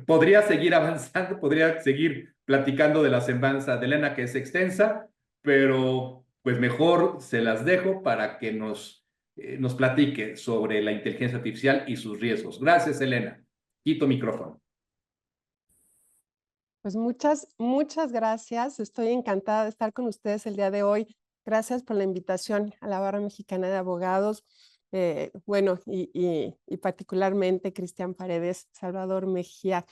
Podría seguir avanzando, podría seguir platicando de la semblanza de Elena, que es extensa, pero pues mejor se las dejo para que nos platique sobre la inteligencia artificial y sus riesgos. Gracias, Elena. Quito micrófono. Pues muchas gracias. Estoy encantada de estar con ustedes el día de hoy. Gracias por la invitación a la Barra Mexicana de Abogados. Bueno, y particularmente Cristian Paredes, Salvador Mejía,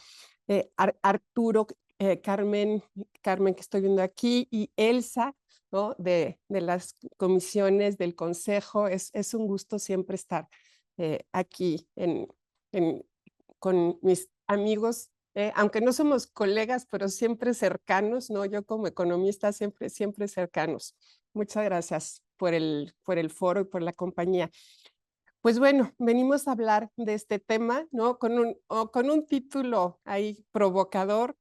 Arturo, Carmen que estoy viendo aquí, y Elsa, ¿no? De las comisiones del Consejo. Es un gusto siempre estar aquí en- con mis amigos, aunque no somos colegas, pero siempre cercanos, ¿no? Yo como economista siempre cercanos. Muchas gracias por el foro y por la compañía. Pues bueno, venimos a hablar de este tema, ¿no? Con un título ahí provocador.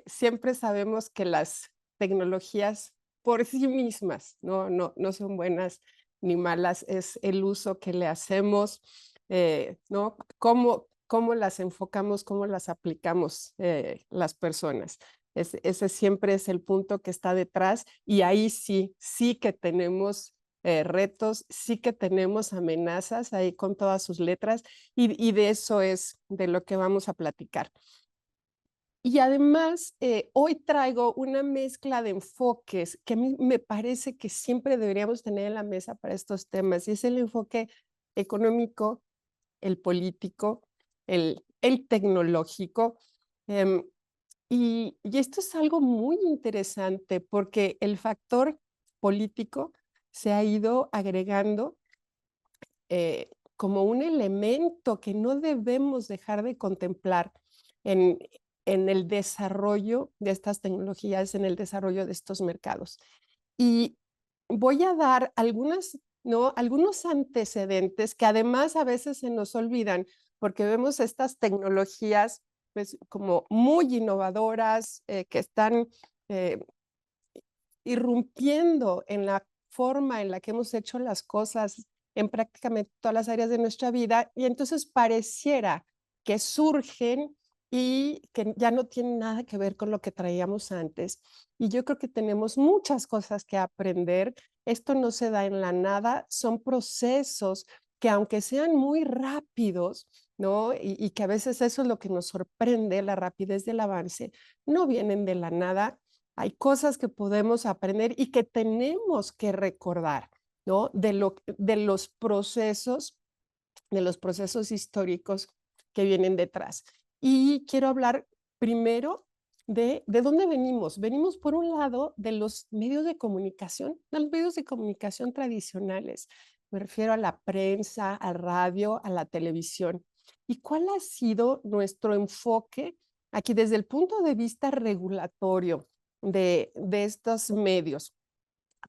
Siempre sabemos que las tecnologías por sí mismas no son buenas ni malas, es el uso que le hacemos, ¿no? Cómo las enfocamos, cómo las aplicamos las personas. Ese siempre es el punto que está detrás y ahí sí que tenemos retos, sí que tenemos amenazas ahí con todas sus letras y de eso es de lo que vamos a platicar. Y además, hoy traigo una mezcla de enfoques que a mí me parece que siempre deberíamos tener en la mesa para estos temas, y es el enfoque económico, el político, el tecnológico. em, y esto es algo muy interesante porque el factor político se ha ido agregando como un elemento que no debemos dejar de contemplar en, en el desarrollo de estas tecnologías, en el desarrollo de estos mercados. Y voy a dar algunos antecedentes que además a veces se nos olvidan porque vemos estas tecnologías pues, como muy innovadoras, que están eh, irrumpiendo en la forma en la que hemos hecho las cosas en prácticamente todas las áreas de nuestra vida, y entonces pareciera que surgen y que ya no tienen nada que ver con lo que traíamos antes. Y yo creo que tenemos muchas cosas que aprender. Esto no se da en la nada, son procesos que aunque sean muy rápidos, ¿no? Y que a veces eso es lo que nos sorprende, la rapidez del avance, no vienen de la nada. Hay cosas que podemos aprender y que tenemos que recordar, ¿no? De los procesos históricos que vienen detrás. Y quiero hablar primero de dónde venimos. Venimos, por un lado, de los medios de comunicación, de los medios de comunicación tradicionales. Me refiero a la prensa, al radio, a la televisión. ¿Y cuál ha sido nuestro enfoque aquí desde el punto de vista regulatorio de estos medios?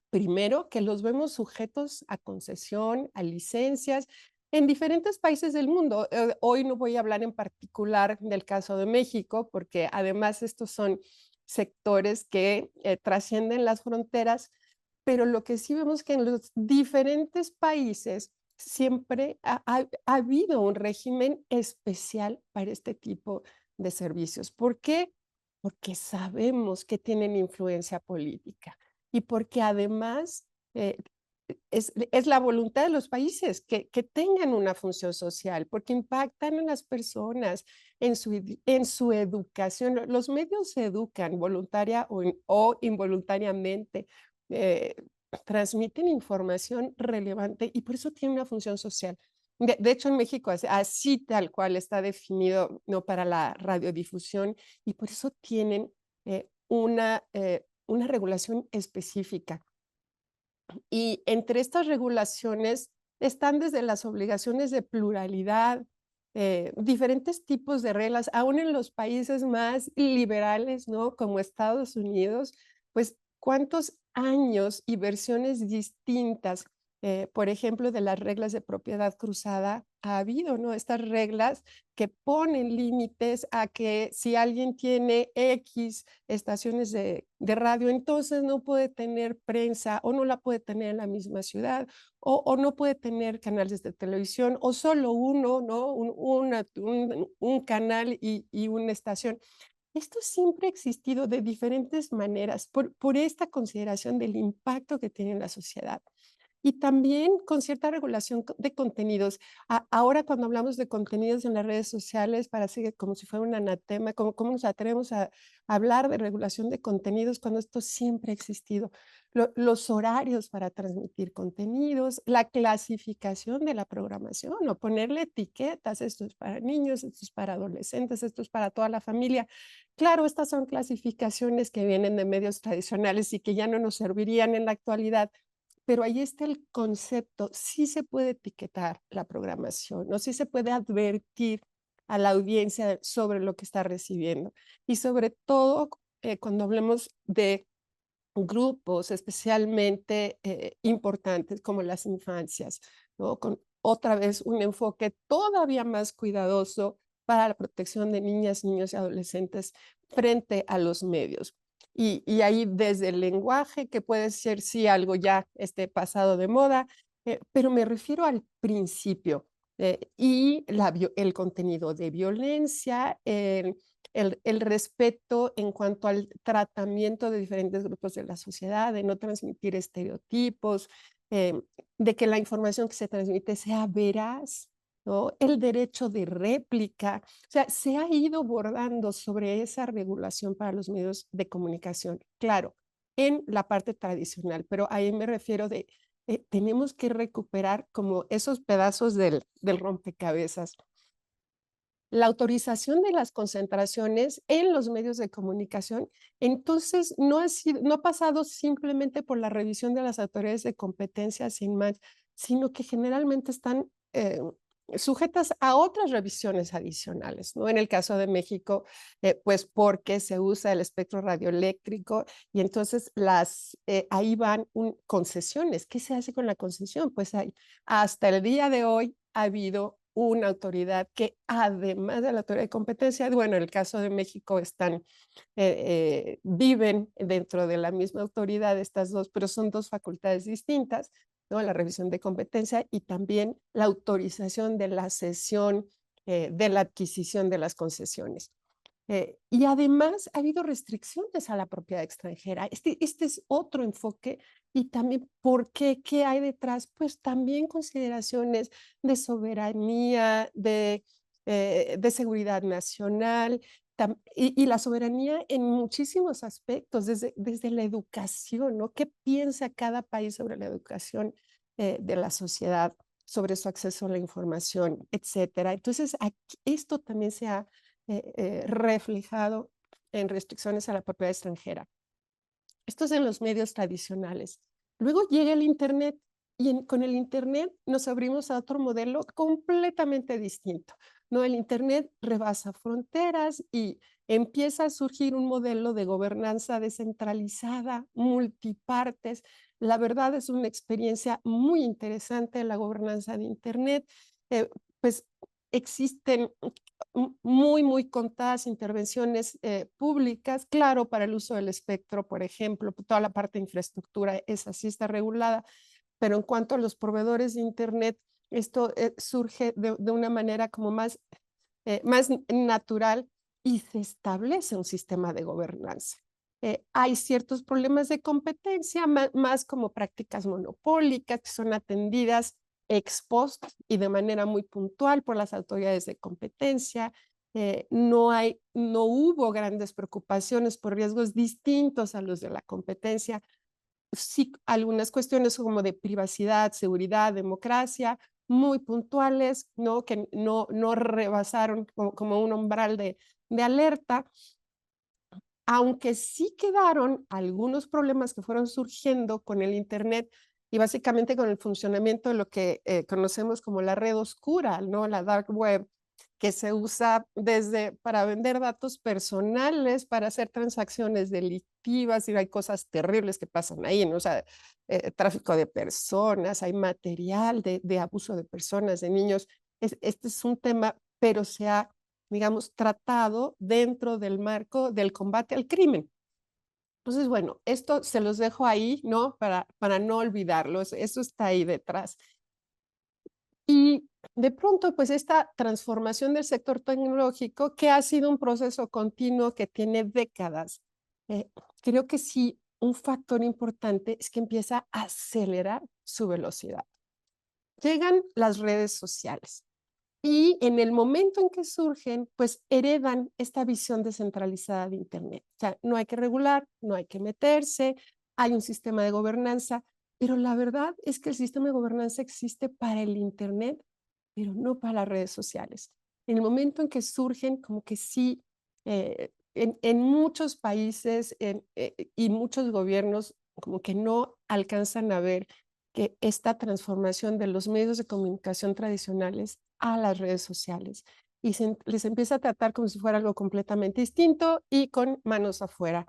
Primero, que los vemos sujetos a concesión, a licencias en diferentes países del mundo. Hoy no voy a hablar en particular del caso de México, porque además estos son sectores que trascienden las fronteras, pero lo que sí vemos que en los diferentes países siempre ha habido un régimen especial para este tipo de servicios. ¿Por qué? Porque sabemos que tienen influencia política y porque además es la voluntad de los países que tengan una función social, porque impactan en las personas, en su educación. Los medios se educan voluntaria o involuntariamente, eh, transmiten información relevante y por eso tiene una función social. De hecho, en México así tal cual está definido, ¿no? Para la radiodifusión, y por eso tienen una regulación específica. Y entre estas regulaciones están desde las obligaciones de pluralidad, diferentes tipos de reglas, aún en los países más liberales, ¿no? Como Estados Unidos, pues cuántos años y versiones distintas por ejemplo, de las reglas de propiedad cruzada, ha habido, ¿no? Estas reglas que ponen límites a que si alguien tiene X estaciones de radio, entonces no puede tener prensa o no la puede tener en la misma ciudad o no puede tener canales de televisión o solo uno, ¿no? Un canal y una estación. Esto siempre ha existido de diferentes maneras por esta consideración del impacto que tiene en la sociedad. Y también con cierta regulación de contenidos. Ahora cuando hablamos de contenidos en las redes sociales, parece como si fuera un anatema, ¿cómo nos atrevemos a hablar de regulación de contenidos cuando esto siempre ha existido? Los horarios para transmitir contenidos, la clasificación de la programación o ponerle etiquetas, esto es para niños, esto es para adolescentes, esto es para toda la familia. Claro, estas son clasificaciones que vienen de medios tradicionales y que ya no nos servirían en la actualidad, pero ahí está el concepto, sí se puede etiquetar la programación, ¿no? Sí se puede advertir a la audiencia sobre lo que está recibiendo. Y sobre todo, cuando hablemos de grupos especialmente importantes como las infancias, ¿no? Con otra vez un enfoque todavía más cuidadoso para la protección de niñas, niños y adolescentes frente a los medios. Y ahí desde el lenguaje, que puede ser sí algo ya pasado de moda, pero me refiero al principio y el contenido de violencia, el respeto en cuanto al tratamiento de diferentes grupos de la sociedad, de no transmitir estereotipos, eh, de que la información que se transmite sea veraz, ¿no? El derecho de réplica. O sea, se ha ido bordando sobre esa regulación para los medios de comunicación. Claro, en la parte tradicional, pero ahí me refiero de, tenemos que recuperar como esos pedazos del rompecabezas. La autorización de las concentraciones en los medios de comunicación, entonces no ha pasado simplemente por la revisión de las autoridades de competencia sin más, sino que generalmente están sujetas a otras revisiones adicionales, ¿no? En el caso de México, pues porque se usa el espectro radioeléctrico y entonces ahí van concesiones. ¿Qué se hace con la concesión? Pues hasta el día de hoy ha habido una autoridad que además de la autoridad de competencia, bueno, en el caso de México viven dentro de la misma autoridad estas dos, pero son dos facultades distintas, ¿no? La revisión de competencia y también la autorización de la cesión, de la adquisición de las concesiones. Y además ha habido restricciones a la propiedad extranjera. Este es otro enfoque y también, ¿por qué? ¿Qué hay detrás? Pues también consideraciones de soberanía, de seguridad nacional y la soberanía en muchísimos aspectos, desde la educación, ¿no? ¿Qué piensa cada país sobre la educación de la sociedad, sobre su acceso a la información, etcétera? Entonces, esto también se ha reflejado en restricciones a la propiedad extranjera. Esto es en los medios tradicionales. Luego llega el Internet y con el Internet nos abrimos a otro modelo completamente distinto, ¿no? El Internet rebasa fronteras y empieza a surgir un modelo de gobernanza descentralizada, multipartes. La verdad es una experiencia muy interesante la gobernanza de Internet. Pues existen muy contadas intervenciones públicas, claro, para el uso del espectro, por ejemplo, toda la parte de infraestructura, esa sí está regulada, pero en cuanto a los proveedores de Internet, esto surge de una manera como más natural y se establece un sistema de gobernanza. Hay ciertos problemas de competencia, más como prácticas monopólicas que son atendidas ex post y de manera muy puntual por las autoridades de competencia. No hubo grandes preocupaciones por riesgos distintos a los de la competencia. Sí, algunas cuestiones como de privacidad, seguridad, democracia, muy puntuales, ¿no? Que no rebasaron como un umbral de alerta, aunque sí quedaron algunos problemas que fueron surgiendo con el Internet y básicamente con el funcionamiento de lo que conocemos como la red oscura, ¿no? La dark web, que se usa desde para vender datos personales, para hacer transacciones delictivas, y hay cosas terribles que pasan ahí, ¿no? O sea, tráfico de personas, hay material de abuso de personas, de niños. Este es un tema, pero se ha, digamos, tratado dentro del marco del combate al crimen. Entonces, bueno, esto se los dejo ahí, ¿no? Para no olvidarlo, eso está ahí detrás. Y de pronto, pues esta transformación del sector tecnológico, que ha sido un proceso continuo que tiene décadas, eh, creo que sí, un factor importante es que empieza a acelerar su velocidad. Llegan las redes sociales y en el momento en que surgen, pues heredan esta visión descentralizada de Internet. O sea, no hay que regular, no hay que meterse, hay un sistema de gobernanza, pero la verdad es que el sistema de gobernanza existe para el Internet, pero no para las redes sociales. En el momento en que surgen, como que sí, en muchos países y muchos gobiernos, como que no alcanzan a ver que esta transformación de los medios de comunicación tradicionales a las redes sociales y les empieza a tratar como si fuera algo completamente distinto y con manos afuera.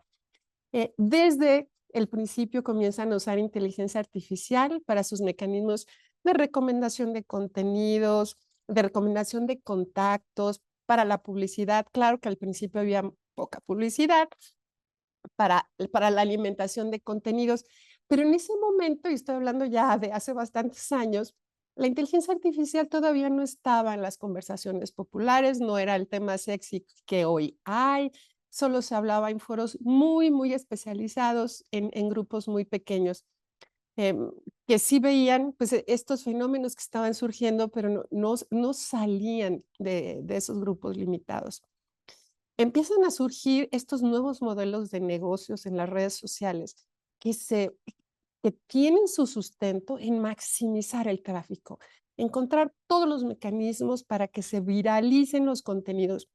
Desde el principio comienzan a usar inteligencia artificial para sus mecanismos de recomendación de contenidos, de recomendación de contactos, para la publicidad. Claro que al principio había poca publicidad, para la alimentación de contenidos, pero en ese momento, y estoy hablando ya de hace bastantes años, la inteligencia artificial todavía no estaba en las conversaciones populares, no era el tema sexy que hoy hay, solo se hablaba en foros muy, muy especializados, en grupos muy pequeños, que sí veían pues, estos fenómenos que estaban surgiendo, pero no salían de esos grupos limitados. Empiezan a surgir estos nuevos modelos de negocios en las redes sociales que, que tienen su sustento en maximizar el tráfico, encontrar todos los mecanismos para que se viralicen los contenidos.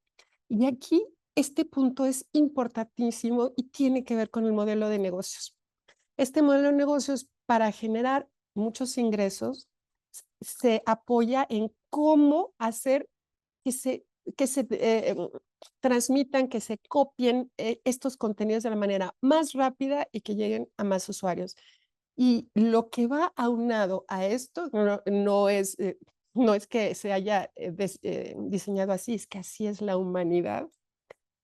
Y aquí este punto es importantísimo y tiene que ver con el modelo de negocios. Este modelo de negocios, para generar muchos ingresos, se apoya en cómo hacer que se transmitan, que se copien estos contenidos de la manera más rápida y que lleguen a más usuarios. Y lo que va aunado a esto no es que se haya diseñado así, es que así es la humanidad,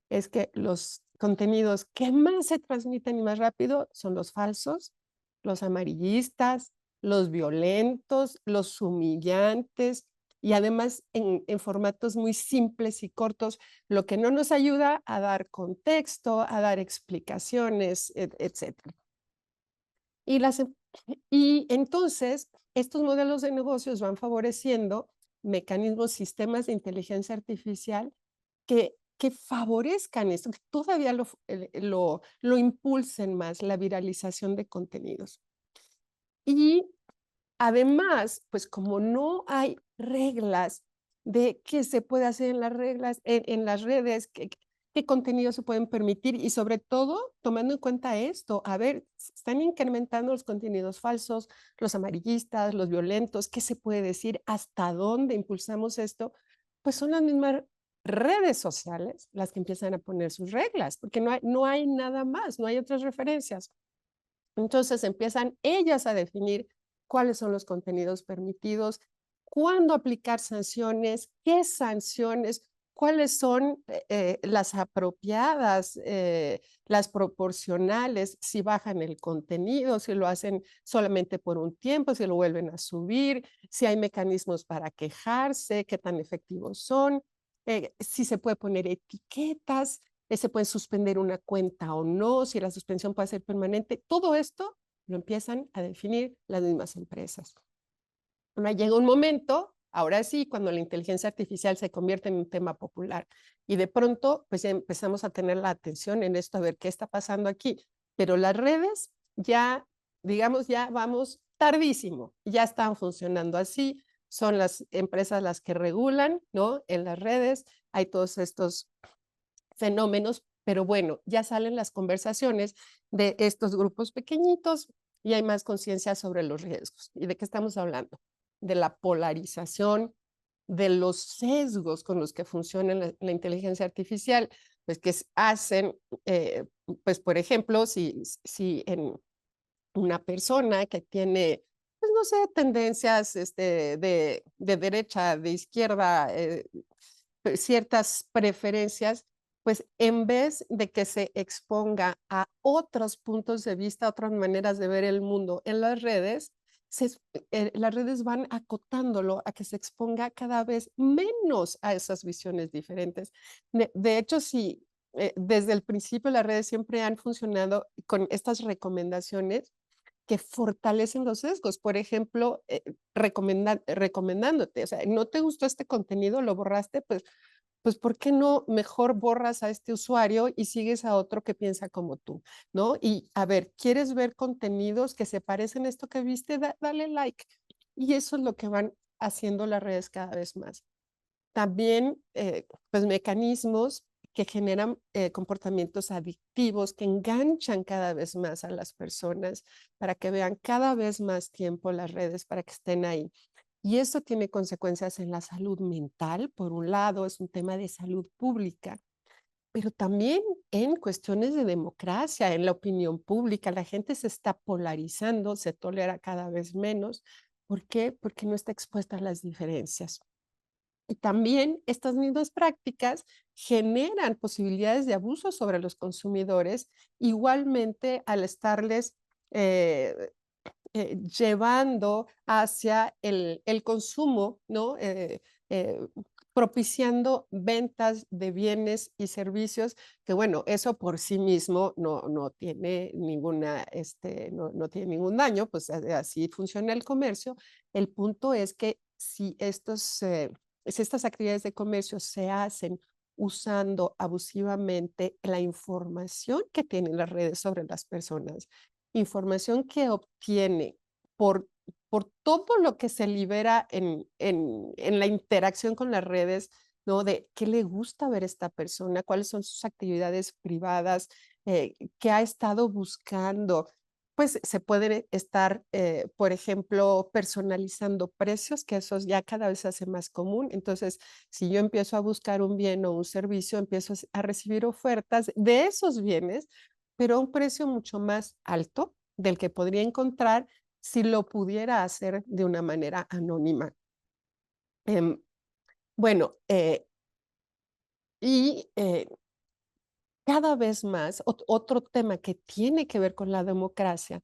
es que los contenidos que más se transmiten y más rápido son los falsos, los amarillistas, los violentos, los humillantes y además en formatos muy simples y cortos, lo que no nos ayuda a dar contexto, a dar explicaciones, etcétera. Y, y entonces estos modelos de negocios van favoreciendo mecanismos, sistemas de inteligencia artificial que favorezcan esto, que todavía lo impulsen más, la viralización de contenidos. Y además, pues como no hay reglas de qué se puede hacer en las reglas, en las redes, qué contenidos se pueden permitir y sobre todo tomando en cuenta esto, a ver, están incrementando los contenidos falsos, los amarillistas, los violentos, ¿qué se puede decir? ¿Hasta dónde impulsamos esto? Pues son las mismas redes sociales las que empiezan a poner sus reglas, porque no hay nada más, no hay otras referencias. Entonces empiezan ellas a definir cuáles son los contenidos permitidos, cuándo aplicar sanciones, qué sanciones, cuáles son las apropiadas, las proporcionales, si bajan el contenido, si lo hacen solamente por un tiempo, si lo vuelven a subir, si hay mecanismos para quejarse, qué tan efectivos son, si se puede poner etiquetas, se puede suspender una cuenta o no, si la suspensión puede ser permanente. Todo esto lo empiezan a definir las mismas empresas. Ahora llega un momento, ahora sí, cuando la inteligencia artificial se convierte en un tema popular y de pronto pues ya empezamos a tener la atención en esto, a ver qué está pasando aquí. Pero las redes ya, digamos, ya vamos tardísimo, ya están funcionando así, son las empresas las que regulan, ¿no? En las redes hay todos estos fenómenos, pero bueno, ya salen las conversaciones de estos grupos pequeñitos y hay más conciencia sobre los riesgos. ¿Y de qué estamos hablando? De la polarización, de los sesgos con los que funciona la inteligencia artificial, pues que hacen, pues por ejemplo, si en una persona que tiene, pues no sé, tendencias de derecha, de izquierda, ciertas preferencias, pues en vez de que se exponga a otros puntos de vista, otras maneras de ver el mundo en las redes, las redes van acotándolo a que se exponga cada vez menos a esas visiones diferentes. De hecho, sí, desde el principio las redes siempre han funcionado con estas recomendaciones que fortalecen los sesgos. Por ejemplo, recomendándote, o sea, no te gustó este contenido, lo borraste, pues ¿por qué no mejor borras a este usuario y sigues a otro que piensa como tú, ¿no? Y a ver, ¿quieres ver contenidos que se parecen a esto que viste? Dale like. Y eso es lo que van haciendo las redes cada vez más. También, pues, mecanismos que generan comportamientos adictivos, que enganchan cada vez más a las personas para que vean cada vez más tiempo las redes, para que estén ahí. Y eso tiene consecuencias en la salud mental, por un lado, es un tema de salud pública, pero también en cuestiones de democracia, en la opinión pública. La gente se está polarizando, se tolera cada vez menos. ¿Por qué? Porque no está expuesta a las diferencias. Y también estas mismas prácticas generan posibilidades de abuso sobre los consumidores, igualmente al estarles eh, llevando hacia el consumo, ¿no? Eh, propiciando ventas de bienes y servicios que, bueno, eso por sí mismo no tiene ninguna, no tiene ningún daño, pues así funciona el comercio. El punto es que si estas actividades de comercio se hacen usando abusivamente la información que tienen las redes sobre las personas, información que obtiene por, por todo lo que se libera en la interacción con las redes, ¿no? De qué le gusta ver esta persona, cuáles son sus actividades privadas, qué ha estado buscando. Pues se puede estar, por ejemplo, personalizando precios, que eso ya cada vez se hace más común. Entonces, si yo empiezo a buscar un bien o un servicio, empiezo a recibir ofertas de esos bienes, pero a un precio mucho más alto del que podría encontrar si lo pudiera hacer de una manera anónima. Em, bueno, y cada vez más, otro tema que tiene que ver con la democracia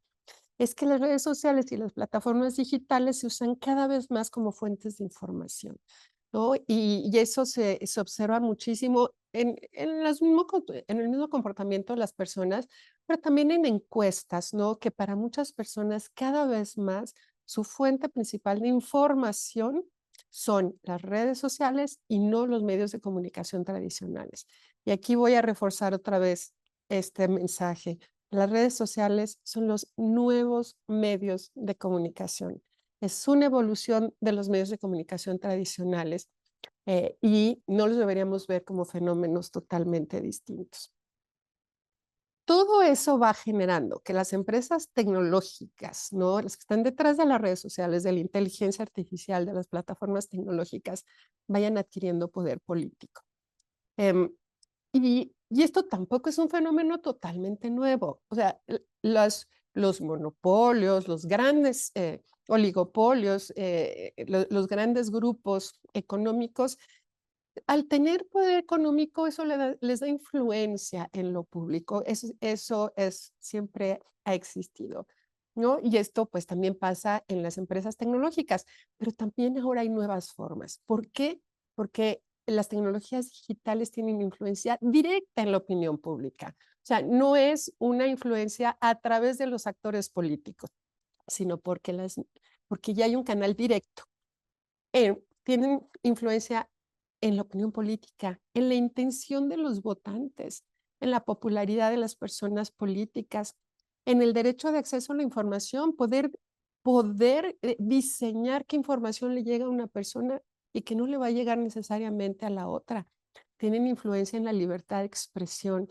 es que las redes sociales y las plataformas digitales se usan cada vez más como fuentes de información, ¿no? Y eso se observa muchísimo en el mismo comportamiento de las personas, pero también en encuestas, ¿no? Que para muchas personas cada vez más su fuente principal de información son las redes sociales y no los medios de comunicación tradicionales. Y aquí voy a reforzar otra vez este mensaje. Las redes sociales son los nuevos medios de comunicación. Es una evolución de los medios de comunicación tradicionales y no los deberíamos ver como fenómenos totalmente distintos. Todo eso va generando que las empresas tecnológicas, ¿no? Las que están detrás de las redes sociales, de la inteligencia artificial, de las plataformas tecnológicas, vayan adquiriendo poder político. Em, y esto tampoco es un fenómeno totalmente nuevo. O sea, los monopolios, los grandes oligopolios, los grandes grupos económicos, al tener poder económico, eso les da influencia en lo público. Eso siempre ha existido, ¿no? Y esto pues también pasa en las empresas tecnológicas, pero también ahora hay nuevas formas. ¿Por qué? Porque las tecnologías digitales tienen influencia directa en la opinión pública. O sea, no es una influencia a través de los actores políticos, sino porque ya hay un canal directo. Tienen influencia en la opinión política, en la intención de los votantes, en la popularidad de las personas políticas, en el derecho de acceso a la información, poder diseñar qué información le llega a una persona y que no le va a llegar necesariamente a la otra. Tienen influencia en la libertad de expresión,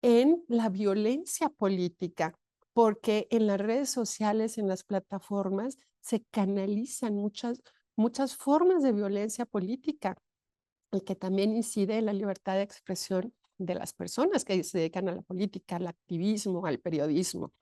en la violencia política, porque en las redes sociales, en las plataformas, se canalizan muchas formas de violencia política y que también incide en la libertad de expresión de las personas que se dedican a la política, al activismo, al periodismo.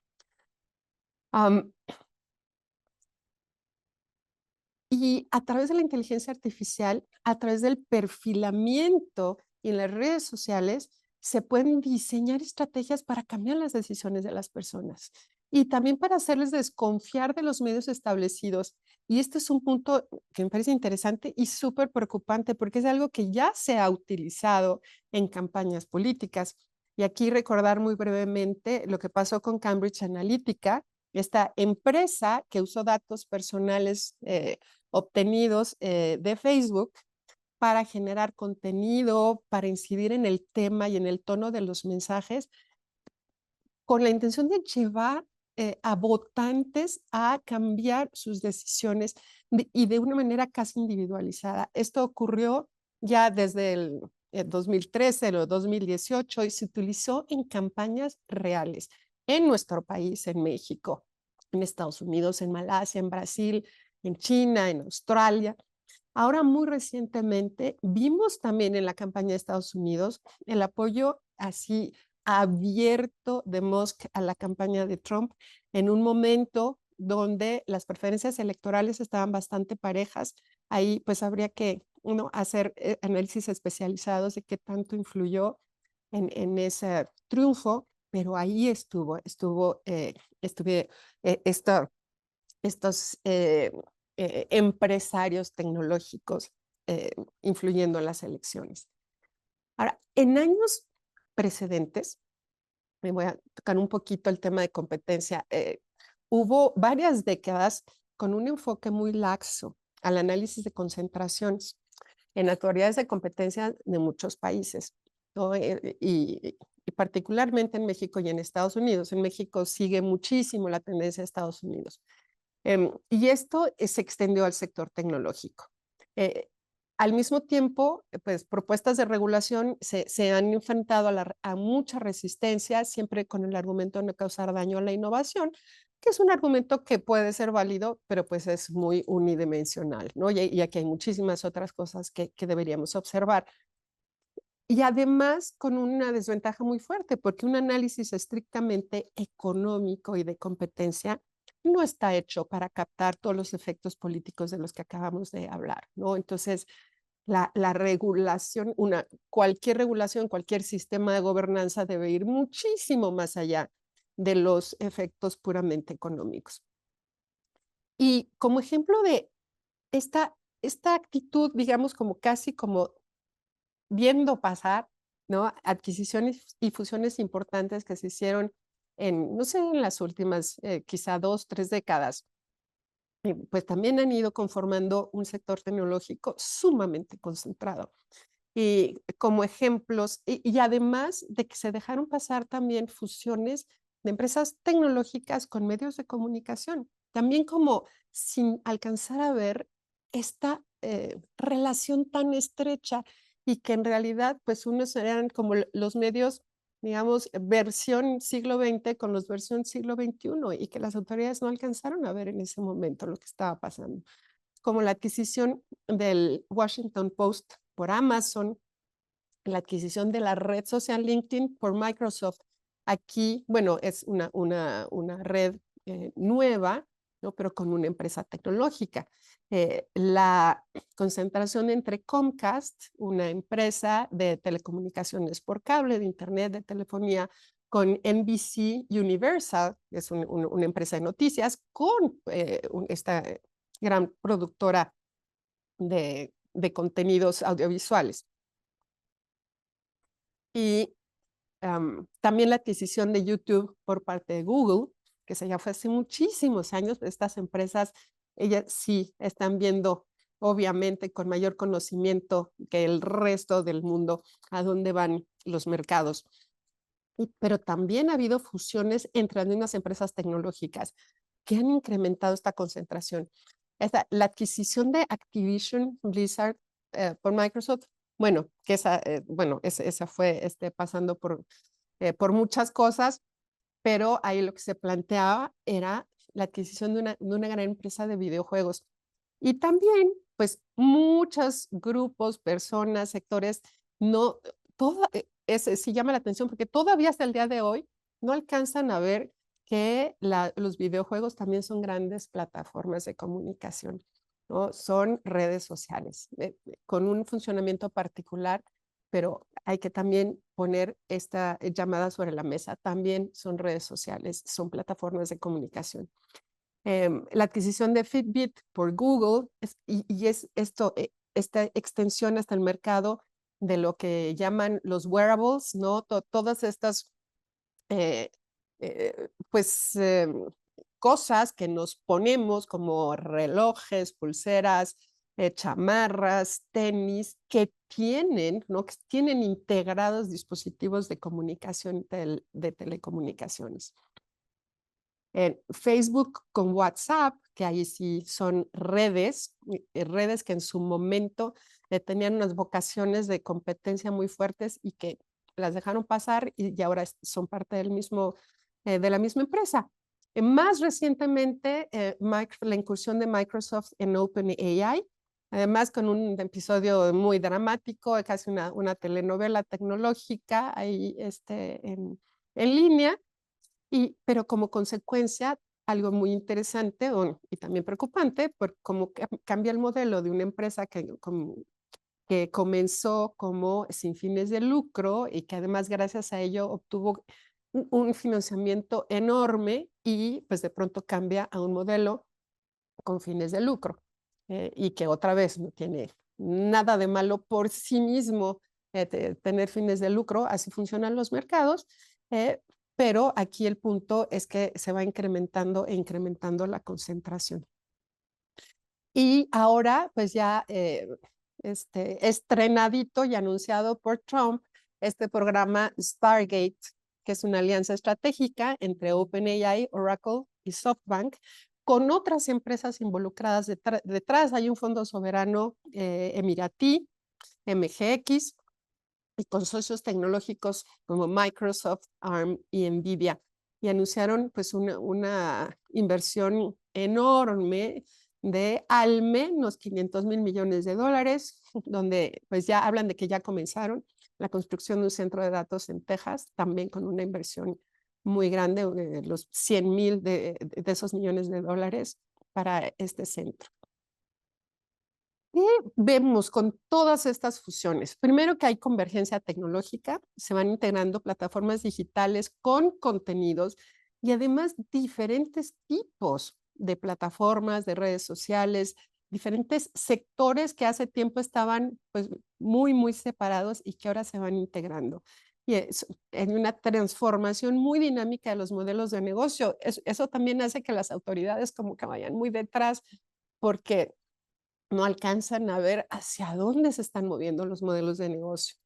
Y a través de la inteligencia artificial, a través del perfilamiento en las redes sociales, se pueden diseñar estrategias para cambiar las decisiones de las personas y también para hacerles desconfiar de los medios establecidos. Y este es un punto que me parece interesante y súper preocupante porque es algo que ya se ha utilizado en campañas políticas. Y aquí recordar muy brevemente lo que pasó con Cambridge Analytica, esta empresa que usó datos personales obtenidos de Facebook para generar contenido, para incidir en el tema y en el tono de los mensajes, con la intención de llevar a votantes a cambiar sus decisiones y de una manera casi individualizada. Esto ocurrió ya desde el 2013 o 2018 y se utilizó en campañas reales en nuestro país, en México, en Estados Unidos, en Malasia, en Brasil, en China, en Australia. Ahora, muy recientemente, vimos también en la campaña de Estados Unidos el apoyo así abierto de Musk a la campaña de Trump en un momento donde las preferencias electorales estaban bastante parejas. Ahí pues habría que hacer análisis especializados de qué tanto influyó en ese triunfo, pero ahí estuve estos empresarios tecnológicos influyendo en las elecciones. Ahora, en años precedentes, me voy a tocar un poquito el tema de competencia, hubo varias décadas con un enfoque muy laxo al análisis de concentraciones en autoridades de competencia de muchos países, ¿no? Y particularmente en México y en Estados Unidos. En México sigue muchísimo la tendencia de Estados Unidos. Y esto se extendió al sector tecnológico. Al mismo tiempo, pues propuestas de regulación se han enfrentado a mucha resistencia, siempre con el argumento de no causar daño a la innovación, que es un argumento que puede ser válido, pero pues es muy unidimensional, ¿no? Y aquí hay muchísimas otras cosas que deberíamos observar. Y además con una desventaja muy fuerte, porque un análisis estrictamente económico y de competencia no está hecho para captar todos los efectos políticos de los que acabamos de hablar, ¿no? Entonces, la regulación, cualquier regulación, cualquier sistema de gobernanza debe ir muchísimo más allá de los efectos puramente económicos. Y como ejemplo de esta actitud, digamos, como casi como viendo pasar, ¿no? Adquisiciones y fusiones importantes que se hicieron en, no sé, en las últimas quizá 2, 3 décadas, pues también han ido conformando un sector tecnológico sumamente concentrado. Y como ejemplos, y además de que se dejaron pasar también fusiones de empresas tecnológicas con medios de comunicación, también como sin alcanzar a ver esta relación tan estrecha y que en realidad pues unos eran como los medios, digamos, versión siglo XX con los versión siglo XXI y que las autoridades no alcanzaron a ver en ese momento lo que estaba pasando, como la adquisición del Washington Post por Amazon, la adquisición de la red social LinkedIn por Microsoft. Aquí, bueno, es una red nueva, ¿no? Pero con una empresa tecnológica. La concentración entre Comcast, una empresa de telecomunicaciones por cable, de internet, de telefonía, con NBC Universal, que es una empresa de noticias, con esta gran productora de contenidos audiovisuales. Y también la adquisición de YouTube por parte de Google, que se ya fue hace muchísimos años. Estas empresas, ellas sí están viendo, obviamente, con mayor conocimiento que el resto del mundo a dónde van los mercados. Pero también ha habido fusiones entre las mismas empresas tecnológicas que han incrementado esta concentración. La adquisición de Activision Blizzard por Microsoft, bueno, que esa fue pasando por muchas cosas, pero ahí lo que se planteaba era la adquisición de una gran empresa de videojuegos. Y también, pues, muchos grupos, personas, sectores, no, sí llama la atención porque todavía hasta el día de hoy no alcanzan a ver que los videojuegos también son grandes plataformas de comunicación, ¿no? Son redes sociales, con un funcionamiento particular, pero hay que también poner esta llamada sobre la mesa. También son redes sociales, son plataformas de comunicación. La adquisición de Fitbit por Google y es esto, esta extensión hasta el mercado de lo que llaman los wearables, ¿no? Todas estas eh, pues cosas que nos ponemos como relojes, pulseras, chamarras, tenis, que tienen, ¿no? Que tienen integrados dispositivos de comunicación de telecomunicaciones. Facebook con WhatsApp, que ahí sí son redes, redes que en su momento tenían unas vocaciones de competencia muy fuertes y que las dejaron pasar y ahora son parte del mismo, de la misma empresa. Más recientemente, la incursión de Microsoft en OpenAI, además con un episodio muy dramático, casi una telenovela tecnológica ahí en línea, pero como consecuencia, algo muy interesante y también preocupante, por cómo cambia el modelo de una empresa que comenzó como sin fines de lucro y que además gracias a ello obtuvo un financiamiento enorme y pues de pronto cambia a un modelo con fines de lucro y que otra vez no tiene nada de malo por sí mismo tener fines de lucro, así funcionan los mercados, eh, pero aquí el punto es que se va incrementando e incrementando la concentración. Y ahora, pues ya estrenadito y anunciado por Trump, este programa Stargate, que es una alianza estratégica entre OpenAI, Oracle y SoftBank, con otras empresas involucradas detrás. Hay un fondo soberano emiratí, MGX, y con socios tecnológicos como Microsoft, ARM y NVIDIA. Y anunciaron pues una inversión enorme de al menos 500 mil millones de dólares, donde pues ya hablan de que ya comenzaron la construcción de un centro de datos en Texas, también con una inversión muy grande, los 100 mil de esos millones de dólares para este centro. ¿Qué vemos con todas estas fusiones? Primero que hay convergencia tecnológica, se van integrando plataformas digitales con contenidos y además diferentes tipos de plataformas, de redes sociales, diferentes sectores que hace tiempo estaban pues muy separados y que ahora se van integrando. Y es en una transformación muy dinámica de los modelos de negocio. Eso también hace que las autoridades como que vayan muy detrás porque no alcanzan a ver hacia dónde se están moviendo los modelos de negocio.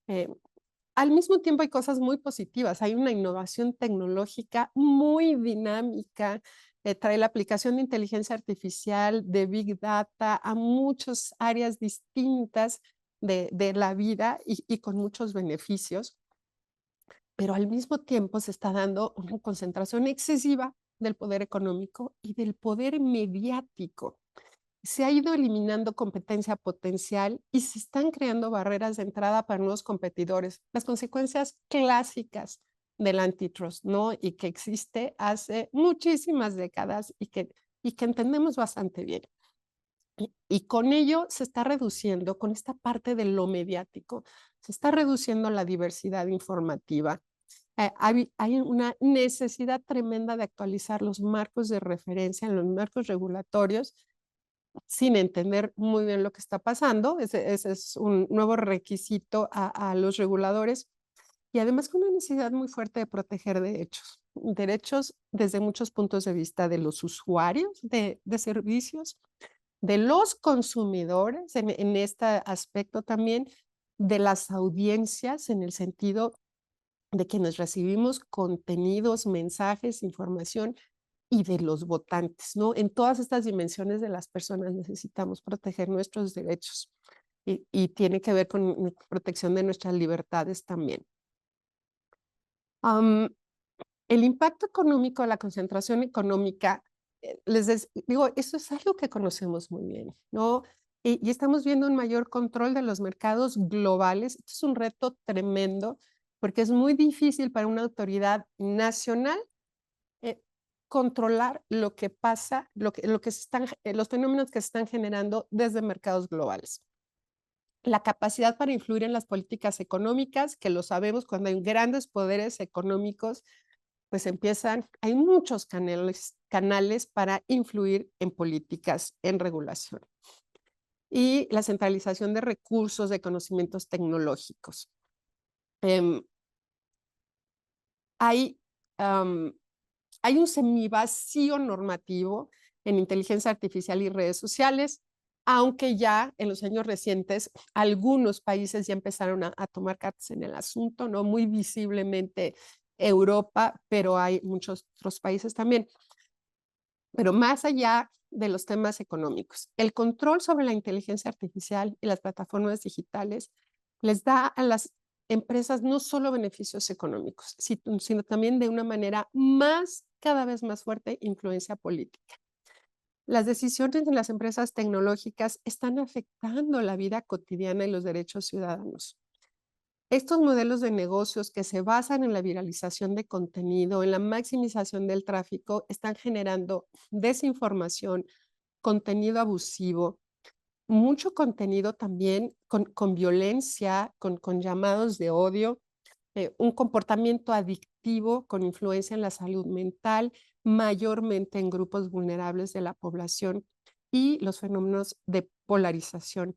Eh, Al mismo tiempo hay cosas muy positivas, hay una innovación tecnológica muy dinámica, trae la aplicación de inteligencia artificial, de Big Data a muchas áreas distintas de la vida y con muchos beneficios, pero al mismo tiempo se está dando una concentración excesiva del poder económico y del poder mediático. Se ha ido eliminando competencia potencial y se están creando barreras de entrada para nuevos competidores. Las consecuencias clásicas del antitrust, ¿no? Y que existe hace muchísimas décadas y que entendemos bastante bien. Y con ello se está reduciendo, con esta parte de lo mediático, se está reduciendo la diversidad informativa. Hay una necesidad tremenda de actualizar los marcos de referencia en los marcos regulatorios sin entender muy bien lo que está pasando. Ese es un nuevo requisito a los reguladores y además con una necesidad muy fuerte de proteger derechos desde muchos puntos de vista de los usuarios de servicios, de los consumidores en este aspecto también, de las audiencias en el sentido de quienes recibimos contenidos, mensajes, información y de los votantes, ¿no? En todas estas dimensiones de las personas necesitamos proteger nuestros derechos y tiene que ver con protección de nuestras libertades también. El impacto económico de la concentración económica digo, eso es algo que conocemos muy bien, ¿no? Y estamos viendo un mayor control de los mercados globales. Esto es un reto tremendo porque es muy difícil para una autoridad nacional eh, controlar lo que pasa, lo que se están, los fenómenos que se están generando desde mercados globales. La capacidad para influir en las políticas económicas, que lo sabemos cuando hay grandes poderes económicos, pues hay muchos canales para influir en políticas, en regulación. Y la centralización de recursos, de conocimientos tecnológicos. Em, hay, am, hay un semivacío normativo en inteligencia artificial y redes sociales, aunque ya en los años recientes algunos países ya empezaron a tomar cartas en el asunto, ¿no? Muy visiblemente Europa, pero hay muchos otros países también. Pero más allá de los temas económicos, el control sobre la inteligencia artificial y las plataformas digitales les da a las empresas no solo beneficios económicos, sino también de una manera cada vez más fuerte, influencia política. Las decisiones de las empresas tecnológicas están afectando la vida cotidiana y los derechos ciudadanos. Estos modelos de negocios que se basan en la viralización de contenido, en la maximización del tráfico, están generando desinformación, contenido abusivo, mucho contenido también con violencia, con llamados de odio, un comportamiento adictivo con influencia en la salud mental, mayormente en grupos vulnerables de la población y los fenómenos de polarización.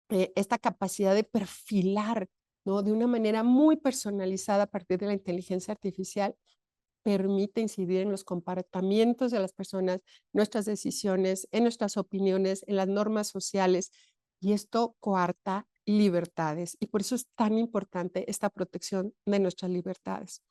Esta capacidad de perfilar, ¿no? De una manera muy personalizada a partir de la inteligencia artificial permite incidir en los comportamientos de las personas, nuestras decisiones, en nuestras opiniones, en las normas sociales, y esto coarta libertades. Y por eso es tan importante esta protección de nuestras libertades.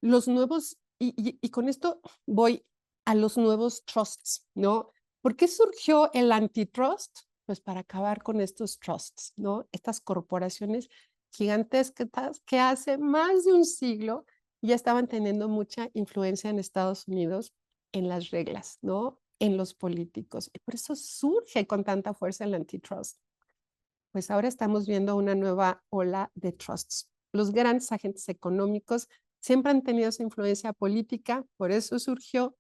Los nuevos, y con esto voy a los nuevos trusts, ¿no? ¿Por qué surgió el antitrust? Pues para acabar con estos trusts, ¿no? Estas corporaciones gigantescas que hace más de un siglo ya estaban teniendo mucha influencia en Estados Unidos en las reglas, ¿no? En los políticos. Y por eso surge con tanta fuerza el antitrust. Pues ahora estamos viendo una nueva ola de trusts. Los grandes agentes económicos siempre han tenido esa influencia política, por eso surgió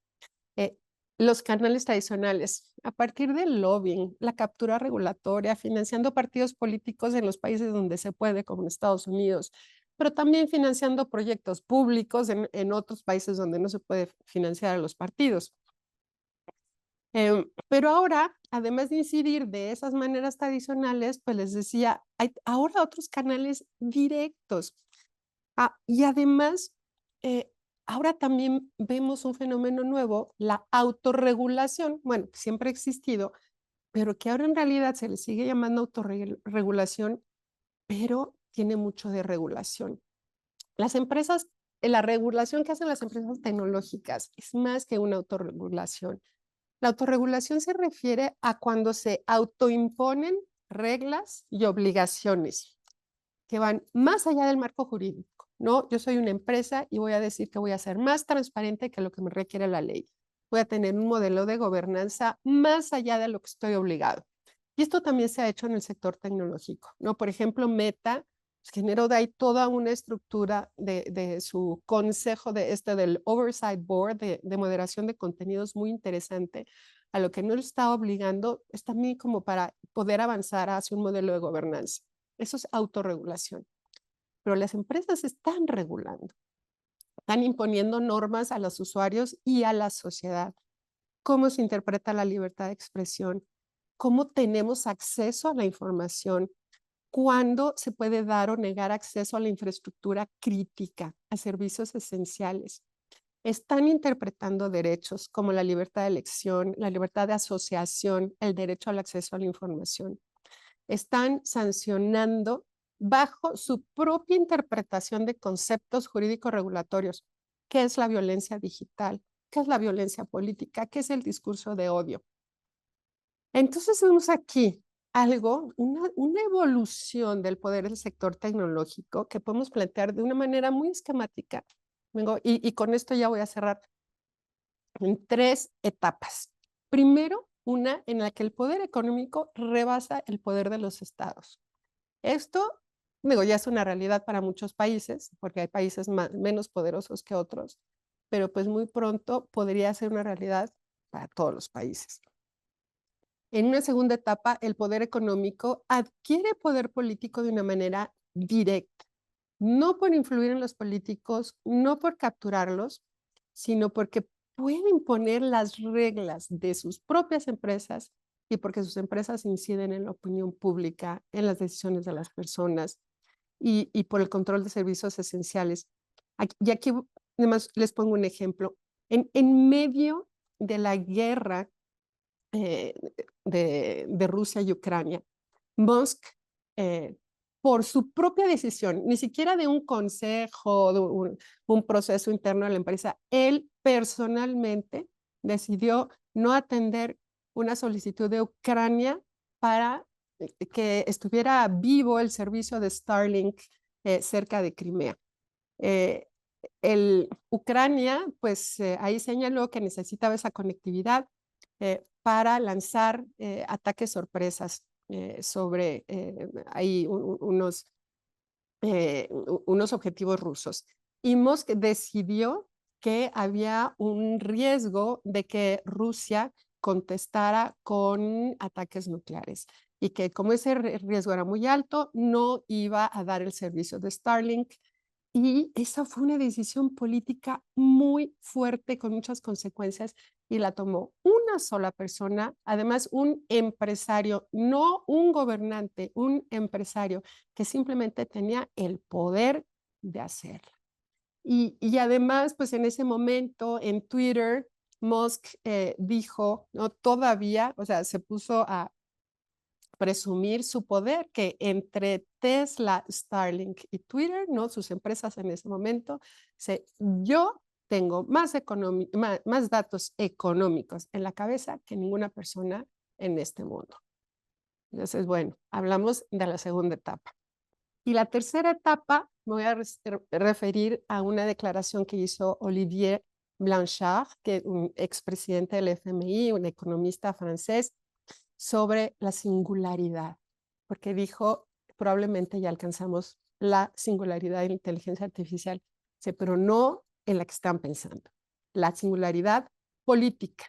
los canales tradicionales, a partir del lobbying, la captura regulatoria, financiando partidos políticos en los países donde se puede, como en Estados Unidos, pero también financiando proyectos públicos en otros países donde no se puede financiar a los partidos. Pero ahora, además de incidir de esas maneras tradicionales, pues les decía, hay ahora otros canales directos. Y además, ahora también vemos un fenómeno nuevo, la autorregulación, bueno, que siempre ha existido, pero que ahora en realidad se le sigue llamando autorregulación, pero tiene mucho de regulación. Las empresas, la regulación que hacen las empresas tecnológicas es más que una autorregulación. La autorregulación se refiere a cuando se autoimponen reglas y obligaciones que van más allá del marco jurídico, ¿no? Yo soy una empresa y voy a decir que voy a ser más transparente que lo que me requiere la ley. Voy a tener un modelo de gobernanza más allá de lo que estoy obligado. Y esto también se ha hecho en el sector tecnológico, ¿no? Por ejemplo, Meta generó de ahí toda una estructura de su consejo del Oversight Board de moderación de contenidos muy interesante, a lo que no lo está obligando, es también como para poder avanzar hacia un modelo de gobernanza. Eso es autorregulación. Pero las empresas están regulando, están imponiendo normas a los usuarios y a la sociedad. ¿Cómo se interpreta la libertad de expresión? ¿Cómo tenemos acceso a la información? ¿Cuándo se puede dar o negar acceso a la infraestructura crítica, a servicios esenciales? Están interpretando derechos como la libertad de elección, la libertad de asociación, el derecho al acceso a la información. Están sancionando bajo su propia interpretación de conceptos jurídicos regulatorios. ¿Qué es la violencia digital? ¿Qué es la violencia política? ¿Qué es el discurso de odio? Entonces vemos aquí una evolución del poder del sector tecnológico que podemos plantear de una manera muy esquemática. Y con esto ya voy a cerrar. en 3 etapas. Primero, una en la que el poder económico rebasa el poder de los estados. Esto, digo, ya es una realidad para muchos países, porque hay países menos poderosos que otros, pero pues muy pronto podría ser una realidad para todos los países. En una segunda etapa, el poder económico adquiere poder político de una manera directa, no por influir en los políticos, no por capturarlos, sino porque puede imponer las reglas de sus propias empresas y porque sus empresas inciden en la opinión pública, en las decisiones de las personas y por el control de servicios esenciales. Y aquí además les pongo un ejemplo. En medio de la guerra eh, de Rusia y Ucrania, Musk, eh, por su propia decisión, ni siquiera de un consejo, de un proceso interno de la empresa, él personalmente decidió no atender una solicitud de Ucrania para que estuviera vivo el servicio de Starlink cerca de Crimea. Eh, Ucrania, pues ahí señaló que necesitaba esa conectividad para lanzar ataques sorpresas sobre ahí unos objetivos rusos. Y Musk decidió que había un riesgo de que Rusia contestara con ataques nucleares y que como ese riesgo era muy alto, no iba a dar el servicio de Starlink y esa fue una decisión política muy fuerte con muchas consecuencias y la tomó una sola persona, además un empresario, no un gobernante, un empresario que simplemente tenía el poder de hacerlo. Y además, pues en ese momento en Twitter, Musk dijo, no, todavía, o sea, se puso a presumir su poder, que entre Tesla, Starlink y Twitter, ¿no? Sus empresas en ese momento, yo tengo más datos económicos en la cabeza que ninguna persona en este mundo. Entonces, bueno, hablamos de la segunda etapa. Y la tercera etapa, me voy a referir a una declaración que hizo Olivier Blanchard, que es un expresidente del FMI, un economista francés, sobre la singularidad, porque dijo, probablemente ya alcanzamos la singularidad de la inteligencia artificial, sí, pero no en la que están pensando, la singularidad política,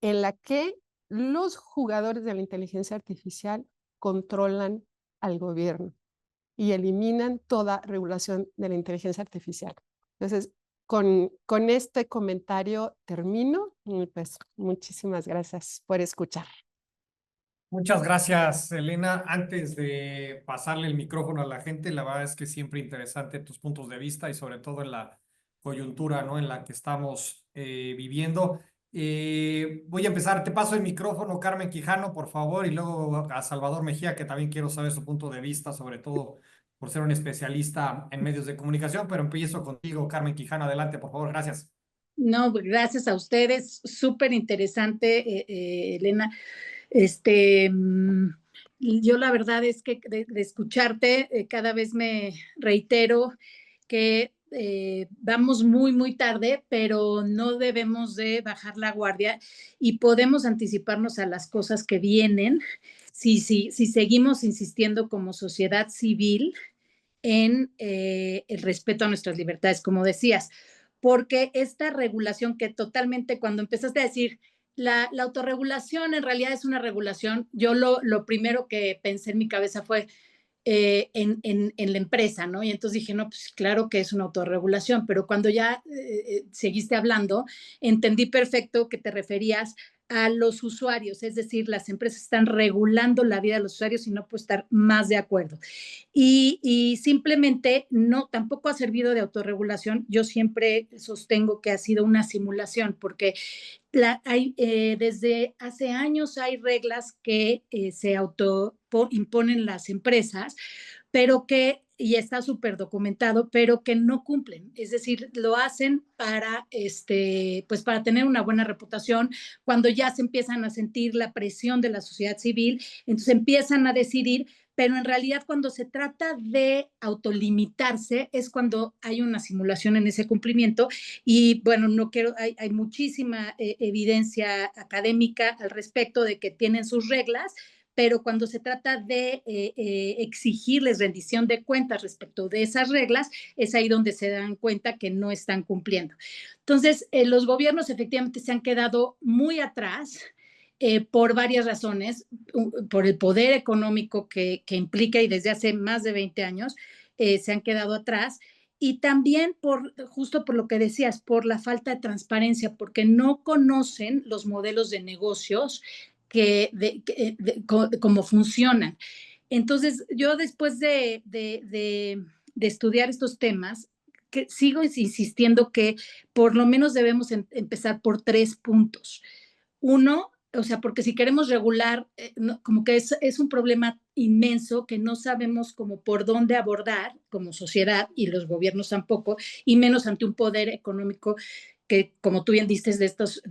en la que los jugadores de la inteligencia artificial controlan al gobierno y eliminan toda regulación de la inteligencia artificial. Entonces, con este comentario termino y pues muchísimas gracias por escuchar. Muchas gracias, Elena. Antes de pasarle el micrófono a la gente, la verdad es que siempre interesante tus puntos de vista y sobre todo en la coyuntura, ¿no? En la que estamos viviendo. Voy a empezar, te paso el micrófono, Carmen Quijano, por favor, y luego a Salvador Mejía, que también quiero saber su punto de vista, sobre todo por ser un especialista en medios de comunicación, pero empiezo contigo, Carmen Quijano, adelante, por favor, gracias. No, gracias a ustedes, súper interesante, Elena. Yo la verdad es que de escucharte cada vez me reitero que vamos muy, muy tarde, pero no debemos de bajar la guardia y podemos anticiparnos a las cosas que vienen si seguimos insistiendo como sociedad civil en el respeto a nuestras libertades, como decías, porque esta regulación que totalmente, cuando empezaste a decir, la autorregulación en realidad es una regulación, yo lo primero que pensé en mi cabeza fue en la empresa, ¿no? Y entonces dije, no, pues claro que es una autorregulación, pero cuando ya seguiste hablando, entendí perfecto que te referías a los usuarios, es decir, las empresas están regulando la vida de los usuarios y no puedo estar más de acuerdo. Y simplemente no, tampoco ha servido de autorregulación. Yo siempre sostengo que ha sido una simulación, porque desde hace años hay reglas que se autoimponen las empresas, pero que y está súper documentado, pero que no cumplen. Es decir, lo hacen para, pues para tener una buena reputación. Cuando ya se empiezan a sentir la presión de la sociedad civil, entonces empiezan a decidir, pero en realidad cuando se trata de autolimitarse es cuando hay una simulación en ese cumplimiento. Y bueno, no quiero, hay muchísima evidencia académica al respecto de que tienen sus reglas, pero cuando se trata de exigirles rendición de cuentas respecto de esas reglas, es ahí donde se dan cuenta que no están cumpliendo. Entonces, los gobiernos efectivamente se han quedado muy atrás por varias razones, por el poder económico que implica y desde hace más de 20 años se han quedado atrás. Y también justo por lo que decías, por la falta de transparencia, porque no conocen los modelos de negocios cómo funcionan. Entonces, yo después de estudiar estos temas, sigo insistiendo que por lo menos debemos empezar por 3 puntos. Uno, o sea, porque si queremos regular, no, como que es un problema inmenso que no sabemos como por dónde abordar como sociedad y los gobiernos tampoco, y menos ante un poder económico que, como tú bien dices, de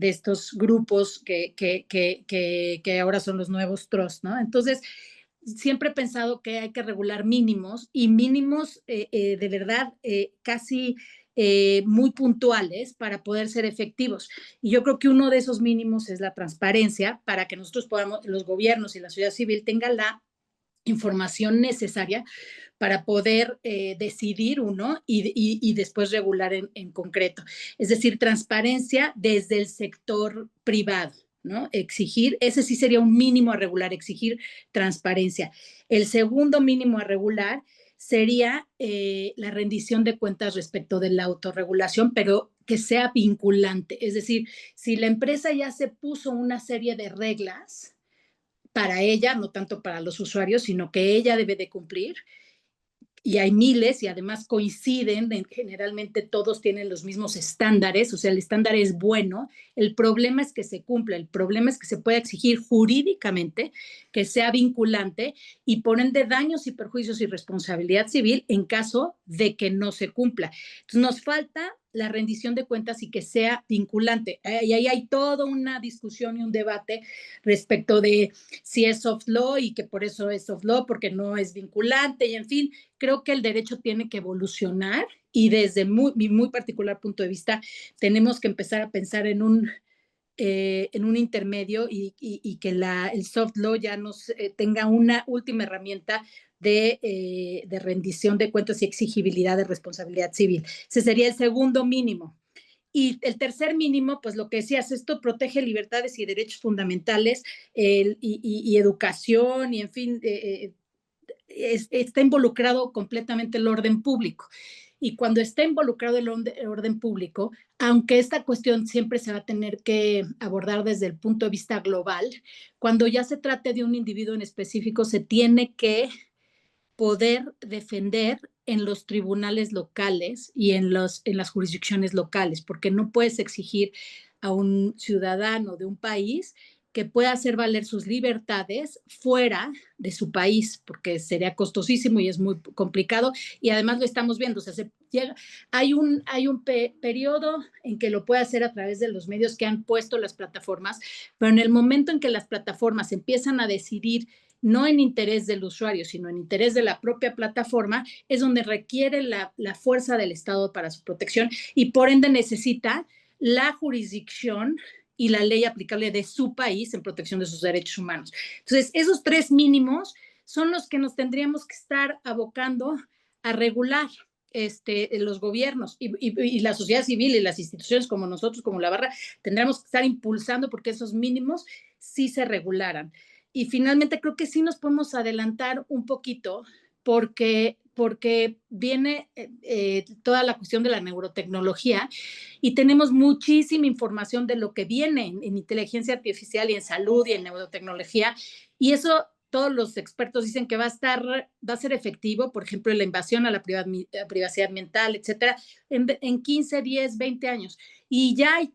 estos grupos que ahora son los nuevos trusts, ¿no? Entonces, siempre he pensado que hay que regular mínimos y mínimos de verdad casi muy puntuales para poder ser efectivos. Y yo creo que uno de esos mínimos es la transparencia para que nosotros podamos, los gobiernos y la sociedad civil tengan la información necesaria para poder decidir uno y después regular en concreto. Es decir, transparencia desde el sector privado, ¿no? Exigir, ese sí sería un mínimo a regular, exigir transparencia. El segundo mínimo a regular sería la rendición de cuentas respecto de la autorregulación, pero que sea vinculante. Es decir, si la empresa ya se puso una serie de reglas para ella, no tanto para los usuarios, sino que ella debe de cumplir, y hay miles y además coinciden, generalmente todos tienen los mismos estándares, o sea, el estándar es bueno, el problema es que se cumpla, el problema es que se pueda exigir jurídicamente que sea vinculante y por ende daños y perjuicios y responsabilidad civil en caso de que no se cumpla. Entonces nos falta la rendición de cuentas y que sea vinculante. Y ahí hay toda una discusión y un debate respecto de si es soft law y que por eso es soft law, porque no es vinculante y en fin, creo que el derecho tiene que evolucionar y desde mi muy particular punto de vista tenemos que empezar a pensar en un intermedio y que el soft law ya nos tenga una última herramienta de rendición de cuentas y exigibilidad de responsabilidad civil. Ese sería el segundo mínimo. Y el tercer mínimo, pues lo que decías, esto protege libertades y derechos fundamentales y educación y en fin, está involucrado completamente el orden público. Y cuando está involucrado el orden público, aunque esta cuestión siempre se va a tener que abordar desde el punto de vista global, cuando ya se trate de un individuo en específico, se tiene que poder defender en los tribunales locales y en las jurisdicciones locales, porque no puedes exigir a un ciudadano de un país que pueda hacer valer sus libertades fuera de su país, porque sería costosísimo y es muy complicado, y además lo estamos viendo, o sea, hay un periodo en que lo puede hacer a través de los medios que han puesto las plataformas, pero en el momento en que las plataformas empiezan a decidir no en interés del usuario, sino en interés de la propia plataforma, es donde requiere la fuerza del Estado para su protección y por ende necesita la jurisdicción y la ley aplicable de su país en protección de sus derechos humanos. Entonces, esos 3 mínimos son los que nos tendríamos que estar abocando a regular los gobiernos y la sociedad civil y las instituciones como nosotros, como la Barra, tendríamos que estar impulsando porque esos mínimos sí se regularan. Y finalmente creo que sí nos podemos adelantar un poquito porque viene toda la cuestión de la neurotecnología y tenemos muchísima información de lo que viene en inteligencia artificial y en salud y en neurotecnología y eso todos los expertos dicen que va a ser efectivo, por ejemplo, en la invasión a la privacidad ambiental, etcétera, en 15, 10, 20 años. Y ya hay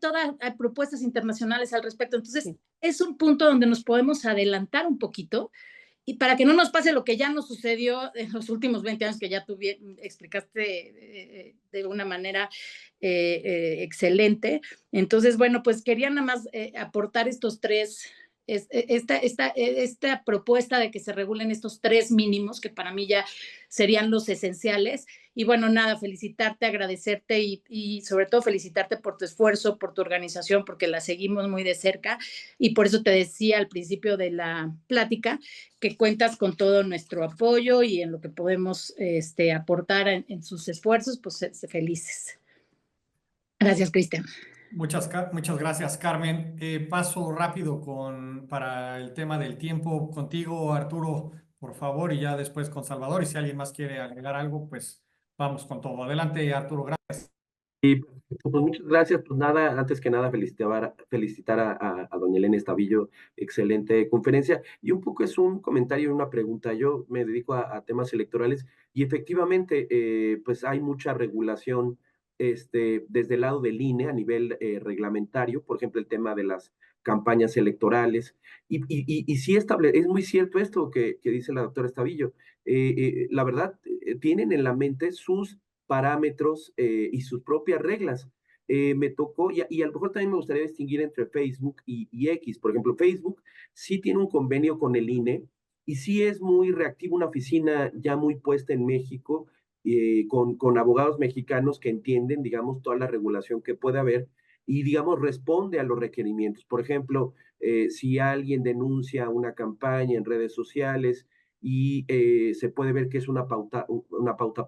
propuestas internacionales al respecto. Entonces, es un punto donde nos podemos adelantar un poquito Y para que no nos pase lo que ya nos sucedió en los últimos 20 años, que ya tú bien explicaste de una manera excelente. Entonces, bueno, pues quería nada más aportar estos tres, esta propuesta de que se regulen estos tres mínimos, que para mí ya serían los esenciales. Y bueno, nada, felicitarte, agradecerte y sobre todo felicitarte por tu esfuerzo, por tu organización, porque la seguimos muy de cerca. Y por eso te decía al principio de la plática que cuentas con todo nuestro apoyo y en lo que podemos aportar en sus esfuerzos, pues felices. Gracias, Cristian. Muchas gracias, Carmen. Paso rápido para el tema del tiempo contigo, Arturo, por favor, y ya después con Salvador. Y si alguien más quiere agregar algo, pues vamos con todo. Adelante, Arturo, gracias. Y pues muchas gracias. Pues nada, antes que nada felicitar a doña Elena Estavillo, excelente conferencia. Y un poco es un comentario y una pregunta. Yo me dedico a temas electorales y efectivamente pues hay mucha regulación desde el lado del INE a nivel reglamentario, por ejemplo, el tema de las campañas electorales. Y sí es muy cierto esto que dice la doctora Estavillo. La verdad, tienen en la mente sus parámetros y sus propias reglas. Me tocó, y a lo mejor también me gustaría distinguir entre Facebook y X. Por ejemplo, Facebook sí tiene un convenio con el INE y sí es muy reactivo, una oficina ya muy puesta en México, con abogados mexicanos que entienden, digamos, toda la regulación que puede haber y, digamos, responde a los requerimientos. Por ejemplo, si alguien denuncia una campaña en redes sociales, y se puede ver que es una pauta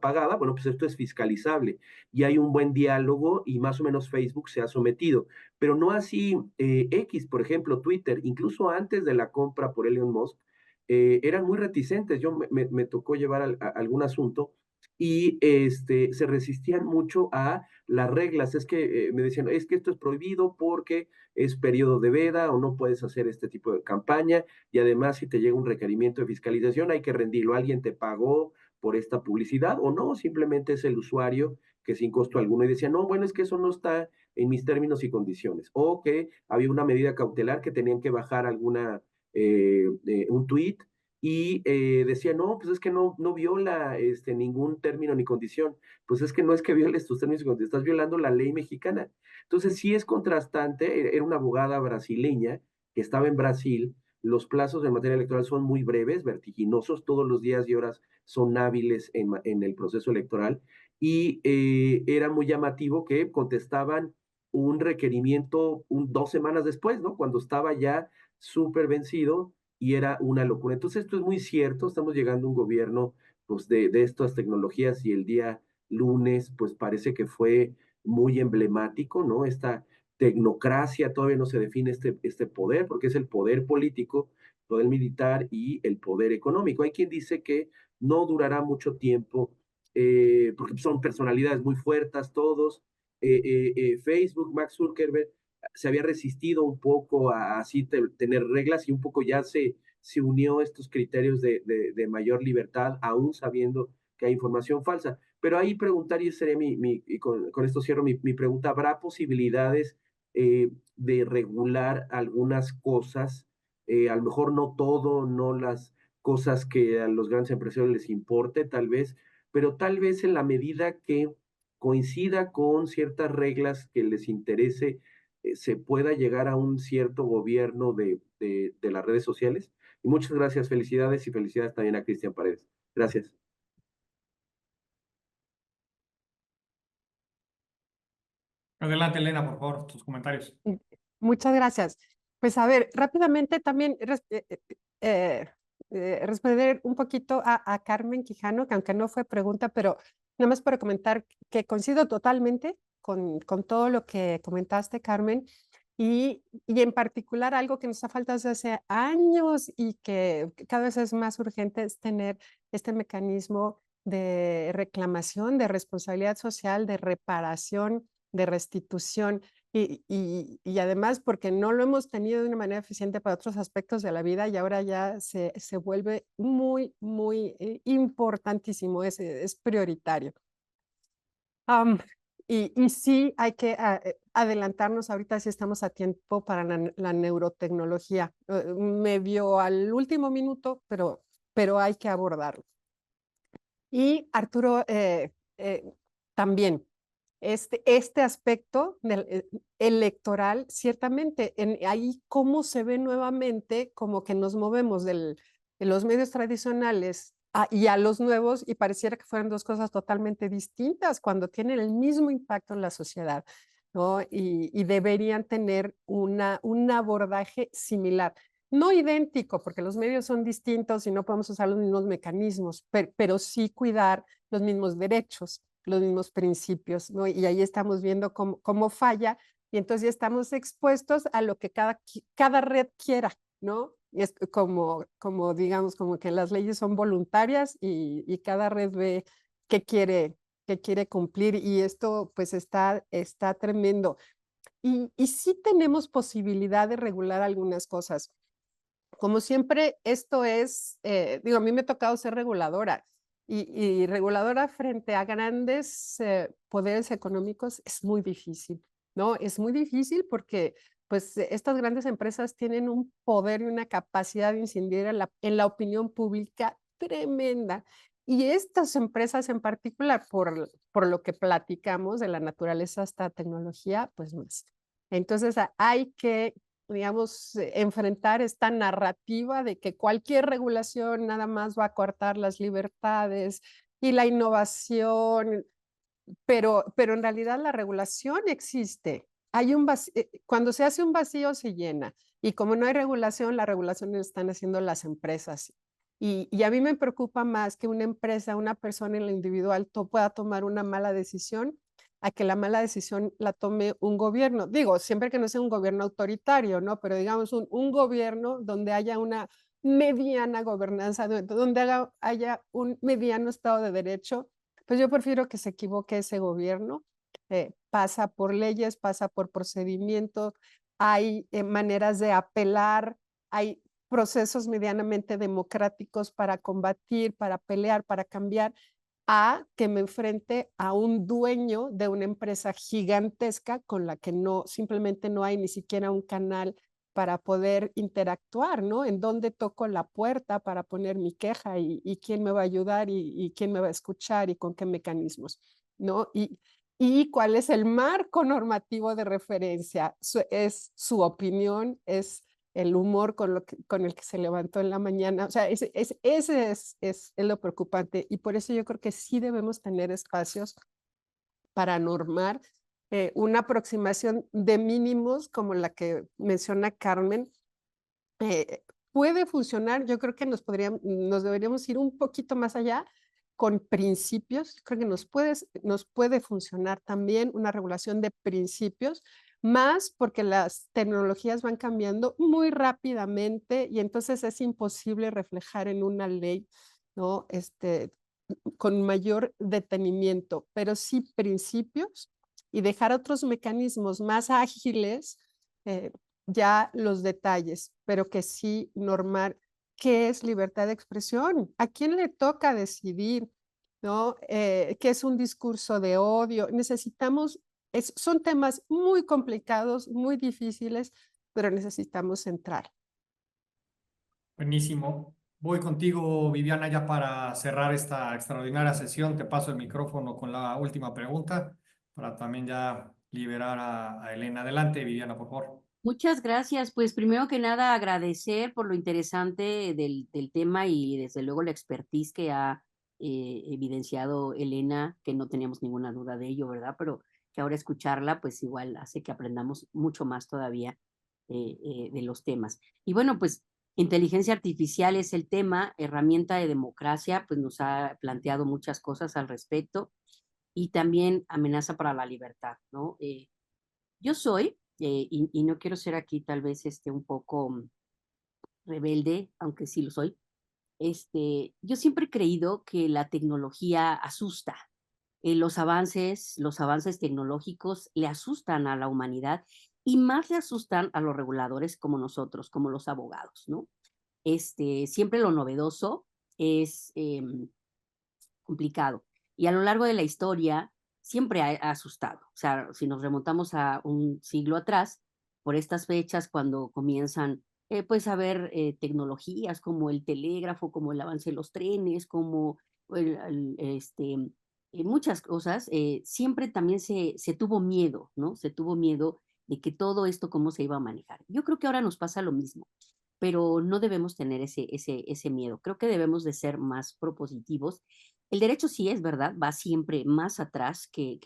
pagada, bueno, pues esto es fiscalizable y hay un buen diálogo y más o menos Facebook se ha sometido, pero no así X, por ejemplo, Twitter, incluso antes de la compra por Elon Musk, eran muy reticentes. Yo me tocó llevar algún asunto y se resistían mucho a las reglas. Es que me decían, es que esto es prohibido porque es periodo de veda o no puedes hacer este tipo de campaña y además si te llega un requerimiento de fiscalización hay que rendirlo. ¿Alguien te pagó por esta publicidad o no? Simplemente es el usuario que sin costo alguno y decía, no, bueno, es que eso no está en mis términos y condiciones. O que había una medida cautelar que tenían que bajar un tweet y decía, no, pues es que no viola ningún término ni condición. Pues es que no es que violes tus términos y condiciones, estás violando la ley mexicana. Entonces sí es contrastante, era una abogada brasileña que estaba en Brasil, los plazos en materia electoral son muy breves, vertiginosos, todos los días y horas son hábiles en el proceso electoral y era muy llamativo que contestaban un requerimiento 2 semanas después, ¿no? Cuando estaba ya súper vencido y era una locura. Entonces esto es muy cierto, estamos llegando a un gobierno pues, de estas tecnologías y el día lunes pues parece que fue muy emblemático, ¿no? Esta tecnocracia, todavía no se define este poder, porque es el poder político, poder militar y el poder económico. Hay quien dice que no durará mucho tiempo, porque son personalidades muy fuertes todos. Facebook, Mark Zuckerberg, se había resistido un poco a así tener reglas y un poco ya se unió a estos criterios de mayor libertad, aún sabiendo que hay información falsa. Pero ahí preguntar, y sería y con esto cierro mi pregunta, ¿habrá posibilidades de regular algunas cosas? A lo mejor no todo, no las cosas que a los grandes empresarios les importe, tal vez, pero tal vez en la medida que coincida con ciertas reglas que les interese, se pueda llegar a un cierto gobierno de las redes sociales. Y muchas gracias, felicidades y felicidades también a Cristian Paredes. Gracias. Adelante, Elena, por favor, tus comentarios. Muchas gracias. Pues a ver, rápidamente también responder un poquito a Carmen Quijano, que aunque no fue pregunta, pero nada más para comentar que coincido totalmente con todo lo que comentaste, Carmen, y en particular algo que nos ha faltado desde hace años y que cada vez es más urgente es tener este mecanismo de reclamación, de responsabilidad social, de reparación, de restitución. Y además porque no lo hemos tenido de una manera eficiente para otros aspectos de la vida y ahora ya se vuelve muy, muy importantísimo, es prioritario. Y sí hay que adelantarnos, ahorita sí estamos a tiempo para la neurotecnología, medio al último minuto, pero hay que abordarlo. Y Arturo, también, este aspecto electoral, ciertamente, ahí cómo se ve nuevamente como que nos movemos de los medios tradicionales y a los nuevos, y pareciera que fueran dos cosas totalmente distintas cuando tienen el mismo impacto en la sociedad, ¿no? Y deberían tener un abordaje similar. No idéntico, porque los medios son distintos y no podemos usar los mismos mecanismos, pero sí cuidar los mismos derechos, los mismos principios, ¿no? Y ahí estamos viendo cómo falla, y entonces ya estamos expuestos a lo que cada red quiera, ¿no? Y es como digamos, como que las leyes son voluntarias y cada red ve qué quiere cumplir, y esto pues está tremendo. Y sí tenemos posibilidad de regular algunas cosas. Como siempre, esto es, digo, a mí me ha tocado ser reguladora, y reguladora frente a grandes poderes económicos es muy difícil, ¿no? Es muy difícil porque pues estas grandes empresas tienen un poder y una capacidad de incidir en la opinión pública tremenda. Y estas empresas en particular, por lo que platicamos de la naturaleza hasta tecnología, pues más. Entonces hay que, digamos, enfrentar esta narrativa de que cualquier regulación nada más va a coartar las libertades y la innovación, pero en realidad la regulación existe. Cuando se hace un vacío se llena, y como no hay regulación, la regulación la están haciendo las empresas. Y a mí me preocupa más que una empresa, una persona en lo individual pueda tomar una mala decisión, a que la mala decisión la tome un gobierno. Digo, siempre que no sea un gobierno autoritario, ¿no? Pero digamos un gobierno donde haya una mediana gobernanza, donde haya un mediano Estado de Derecho. Pues yo prefiero que se equivoque ese gobierno. Pasa por leyes, pasa por procedimientos, hay maneras de apelar, hay procesos medianamente democráticos para combatir, para pelear, para cambiar, a que me enfrente a un dueño de una empresa gigantesca con la que simplemente no hay ni siquiera un canal para poder interactuar, ¿no? En dónde toco la puerta para poner mi queja, y quién me va a ayudar, y quién me va a escuchar, y con qué mecanismos, ¿no? Y cuál es el marco normativo de referencia. Es su opinión, es el humor con el que se levantó en la mañana. O sea, ese es lo preocupante, y por eso yo creo que sí debemos tener espacios para normar una aproximación de mínimos como la que menciona Carmen. Puede funcionar. Yo creo que nos deberíamos ir un poquito más allá con principios. Creo que nos puede funcionar también una regulación de principios, más porque las tecnologías van cambiando muy rápidamente, y entonces es imposible reflejar en una ley, ¿no? Con mayor detenimiento, pero sí principios, y dejar otros mecanismos más ágiles, ya los detalles, pero que sí normar qué es libertad de expresión, a quién le toca decidir, ¿no? ¿Qué es un discurso de odio? Son temas muy complicados, muy difíciles, pero necesitamos entrar. Buenísimo. Voy contigo, Viviana, ya para cerrar esta extraordinaria sesión. Te paso el micrófono con la última pregunta para también ya liberar a Elena. Adelante, Viviana, por favor. Muchas gracias. Pues primero que nada agradecer por lo interesante del tema, y desde luego la expertise que ha evidenciado Elena, que no teníamos ninguna duda de ello, ¿verdad? Pero que ahora escucharla pues igual hace que aprendamos mucho más todavía de los temas. Y bueno, pues inteligencia artificial es el tema, herramienta de democracia, pues nos ha planteado muchas cosas al respecto, y también amenaza para la libertad, ¿no? Yo soy, y no quiero ser aquí tal vez un poco rebelde, aunque sí lo soy. Yo siempre he creído que la tecnología asusta. Los avances tecnológicos le asustan a la humanidad, y más le asustan a los reguladores como nosotros, como los abogados, ¿no? Siempre lo novedoso es complicado. Y a lo largo de la historia siempre ha asustado. O sea, si nos remontamos a un siglo atrás, por estas fechas, cuando comienzan pues a haber tecnologías como el telégrafo, como el avance de los trenes, como muchas cosas, siempre también se tuvo miedo, ¿no? Se tuvo miedo de que todo esto cómo se iba a manejar. Yo creo que ahora nos pasa lo mismo, pero no debemos tener ese miedo. Creo que debemos de ser más propositivos. El derecho sí es verdad, va siempre más atrás que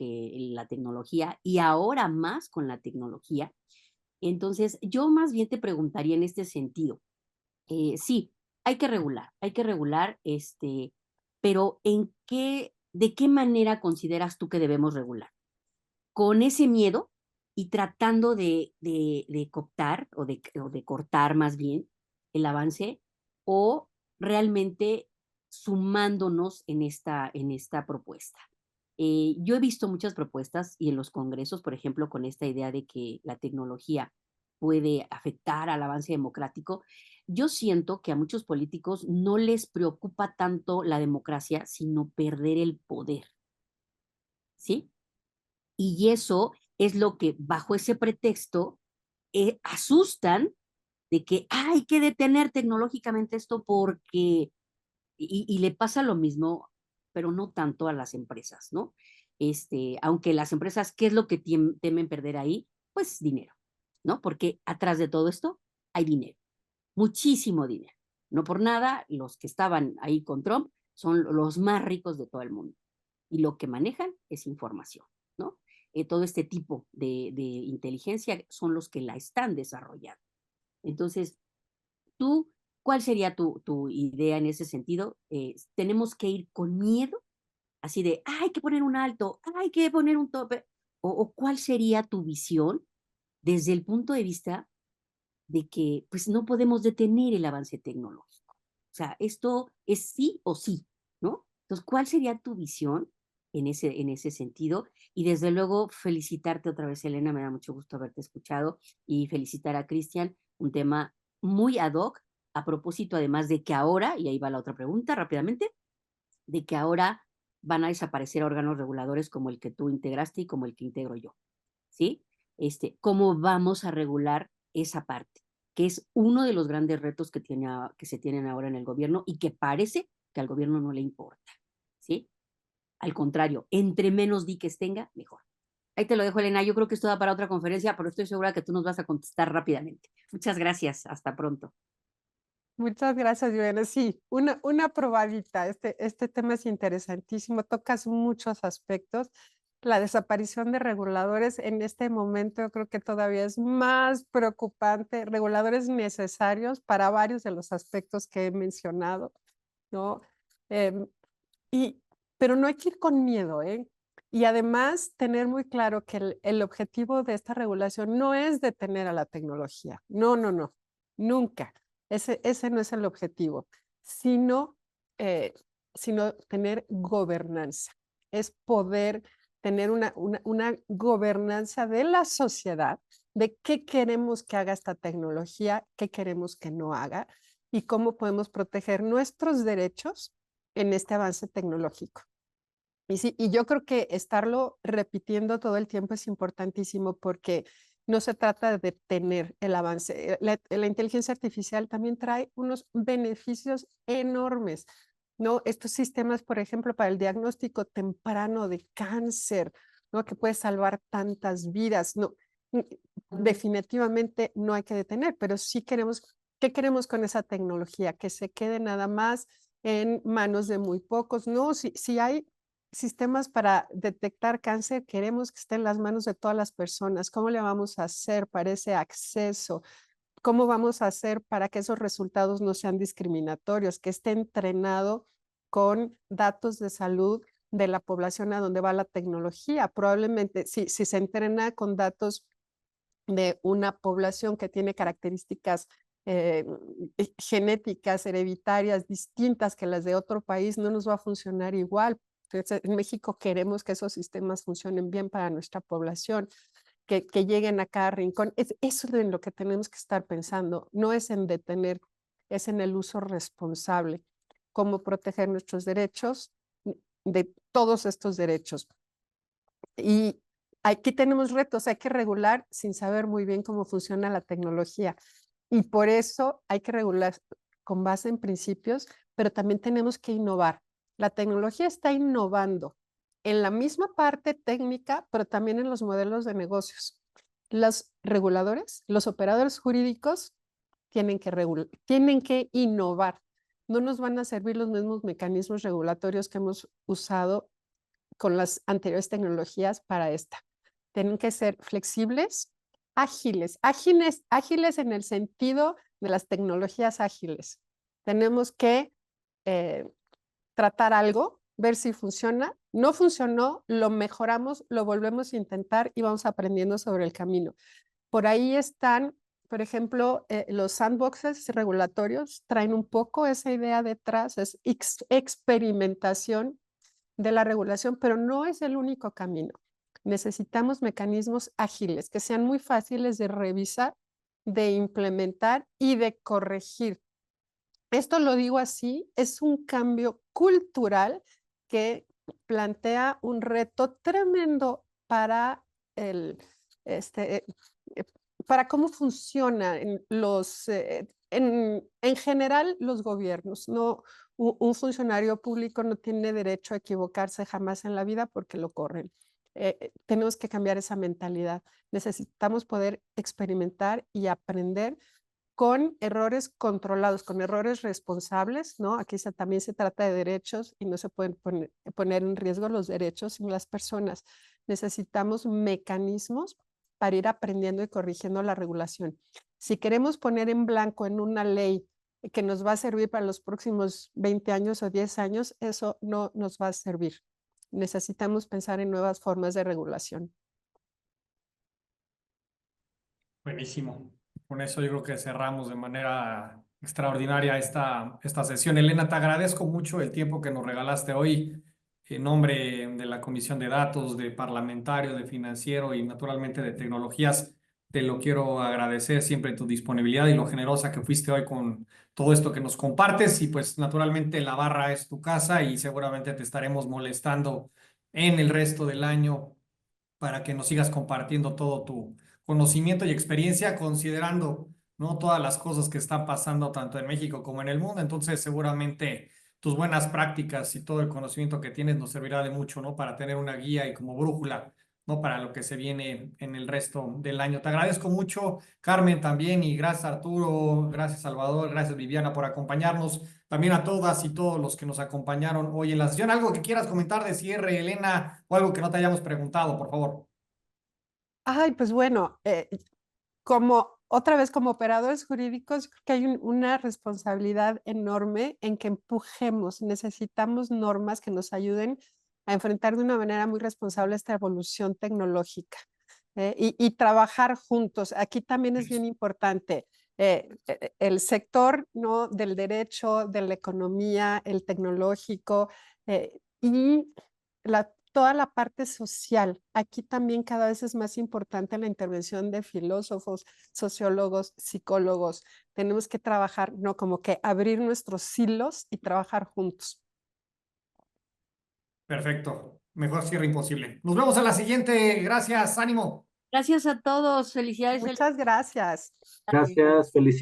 la tecnología y ahora más con la tecnología. Entonces, yo más bien te preguntaría en este sentido, sí, hay que regular, pero ¿de qué manera consideras tú que debemos regular? ¿Con ese miedo y tratando de cooptar o de cortar más bien el avance o realmente sumándonos en esta propuesta? Yo he visto muchas propuestas y en los congresos, por ejemplo, con esta idea de que la tecnología puede afectar al avance democrático. Yo siento que a muchos políticos no les preocupa tanto la democracia, sino perder el poder, ¿sí? Y eso es lo que, bajo ese pretexto, asustan de que hay que detener tecnológicamente esto porque, y le pasa lo mismo, pero no tanto a las empresas, ¿no? Aunque las empresas, ¿qué es lo que temen perder ahí? Pues dinero, ¿no? Porque atrás de todo esto hay dinero, muchísimo dinero. No por nada, los que estaban ahí con Trump son los más ricos de todo el mundo. Y lo que manejan es información, ¿no? Todo este tipo de inteligencia son los que la están desarrollando. Entonces, tú, ¿cuál sería tu idea en ese sentido? ¿Tenemos que ir con miedo? Así de, hay que poner un alto, hay que poner un tope. O ¿cuál sería tu visión desde el punto de vista de que pues no podemos detener el avance tecnológico? O sea, esto es sí o sí, ¿no? Entonces, ¿cuál sería tu visión en ese sentido? Y desde luego, felicitarte otra vez, Elena, me da mucho gusto haberte escuchado y felicitar a Cristian, un tema muy ad hoc, a propósito además de que ahora, y ahí va la otra pregunta rápidamente, de que ahora van a desaparecer órganos reguladores como el que tú integraste y como el que integro yo, ¿sí? ¿Cómo vamos a regular esa parte? Que es uno de los grandes retos que se tienen ahora en el gobierno y que parece que al gobierno no le importa, ¿sí? Al contrario, entre menos diques tenga, mejor. Ahí te lo dejo, Elena. Yo creo que esto da para otra conferencia, pero estoy segura que tú nos vas a contestar rápidamente. Muchas gracias. Hasta pronto. Muchas gracias, Joana. Sí, una probadita. Este tema es interesantísimo, tocas muchos aspectos. La desaparición de reguladores en este momento yo creo que todavía es más preocupante. Reguladores necesarios para varios de los aspectos que he mencionado, ¿no? Em, pero no hay que ir con miedo, ¿eh? Y además tener muy claro que el objetivo de esta regulación no es detener a la tecnología. No, no, no, nunca. Ese no es el objetivo, sino, sino tener gobernanza. Es poder tener una gobernanza de la sociedad, de qué queremos que haga esta tecnología, qué queremos que no haga y cómo podemos proteger nuestros derechos en este avance tecnológico. Y sí, y yo creo que estarlo repitiendo todo el tiempo es importantísimo porque no se trata de detener el avance. La inteligencia artificial también trae unos beneficios enormes, ¿no? Estos sistemas, por ejemplo, para el diagnóstico temprano de cáncer, ¿no? Que puede salvar tantas vidas, ¿no? Definitivamente no hay que detener, pero sí queremos, ¿qué queremos con esa tecnología? Que se quede nada más en manos de muy pocos, ¿no? Si hay sistemas para detectar cáncer, queremos que estén en las manos de todas las personas. ¿Cómo le vamos a hacer para ese acceso? ¿Cómo vamos a hacer para que esos resultados no sean discriminatorios? Que esté entrenado con datos de salud de la población a donde va la tecnología. Probablemente, si se entrena con datos de una población que tiene características genéticas, hereditarias distintas que las de otro país, no nos va a funcionar igual. Entonces, en México queremos que esos sistemas funcionen bien para nuestra población, que lleguen a cada rincón. Eso es en lo que tenemos que estar pensando, no es en detener, es en el uso responsable, cómo proteger nuestros derechos, de todos estos derechos. Y aquí tenemos retos, hay que regular sin saber muy bien cómo funciona la tecnología. Y por eso hay que regular con base en principios, pero también tenemos que innovar. La tecnología está innovando en la misma parte técnica, pero también en los modelos de negocios. Los reguladores, los operadores jurídicos tienen que innovar. No nos van a servir los mismos mecanismos regulatorios que hemos usado con las anteriores tecnologías para esta. Tienen que ser flexibles, ágiles en el sentido de las tecnologías ágiles. Tenemos que tratar algo, ver si funciona. No funcionó, lo mejoramos, lo volvemos a intentar y vamos aprendiendo sobre el camino. Por ahí están, por ejemplo, los sandboxes regulatorios, traen un poco esa idea detrás, es experimentación de la regulación, pero no es el único camino. Necesitamos mecanismos ágiles, que sean muy fáciles de revisar, de implementar y de corregir. Esto lo digo así, es un cambio cultural que plantea un reto tremendo para para cómo funcionan en general los gobiernos. No, un funcionario público no tiene derecho a equivocarse jamás en la vida porque lo corren. Tenemos que cambiar esa mentalidad. Necesitamos poder experimentar y aprender con errores controlados, con errores responsables, ¿no? Aquí también se trata de derechos y no se pueden poner en riesgo los derechos ni las personas. Necesitamos mecanismos para ir aprendiendo y corrigiendo la regulación. Si queremos poner en blanco en una ley que nos va a servir para los próximos 20 años o 10 años, eso no nos va a servir. Necesitamos pensar en nuevas formas de regulación. Buenísimo. Con eso yo creo que cerramos de manera extraordinaria esta sesión. Elena, te agradezco mucho el tiempo que nos regalaste hoy en nombre de la Comisión de Datos, de Parlamentario, de Financiero y naturalmente de Tecnologías. Te lo quiero agradecer siempre tu disponibilidad y lo generosa que fuiste hoy con todo esto que nos compartes. Y pues naturalmente la barra es tu casa y seguramente te estaremos molestando en el resto del año para que nos sigas compartiendo todo tu conocimiento y experiencia, considerando, ¿no?, todas las cosas que están pasando tanto en México como en el mundo. Entonces, seguramente tus buenas prácticas y todo el conocimiento que tienes nos servirá de mucho, ¿no?, para tener una guía y como brújula, ¿no?, para lo que se viene en el resto del año. Te agradezco mucho, Carmen, también, y gracias, Arturo, gracias, Salvador, gracias, Viviana, por acompañarnos. También a todas y todos los que nos acompañaron hoy en la sesión. ¿Algo que quieras comentar de cierre, Elena, o algo que no te hayamos preguntado, por favor? Ay, pues bueno, otra vez como operadores jurídicos, creo que hay una responsabilidad enorme en que empujemos. Necesitamos normas que nos ayuden a enfrentar de una manera muy responsable esta evolución tecnológica y trabajar juntos. Aquí también es bien importante el sector, ¿no?, del derecho, de la economía, el tecnológico y toda la parte social. Aquí también cada vez es más importante la intervención de filósofos, sociólogos, psicólogos. Tenemos que trabajar, ¿no?, como que abrir nuestros silos y trabajar juntos. Perfecto. Mejor cierre imposible. Nos vemos a la siguiente. Gracias. Ánimo. Gracias a todos. Felicidades. Muchas gracias. Gracias, felicidades.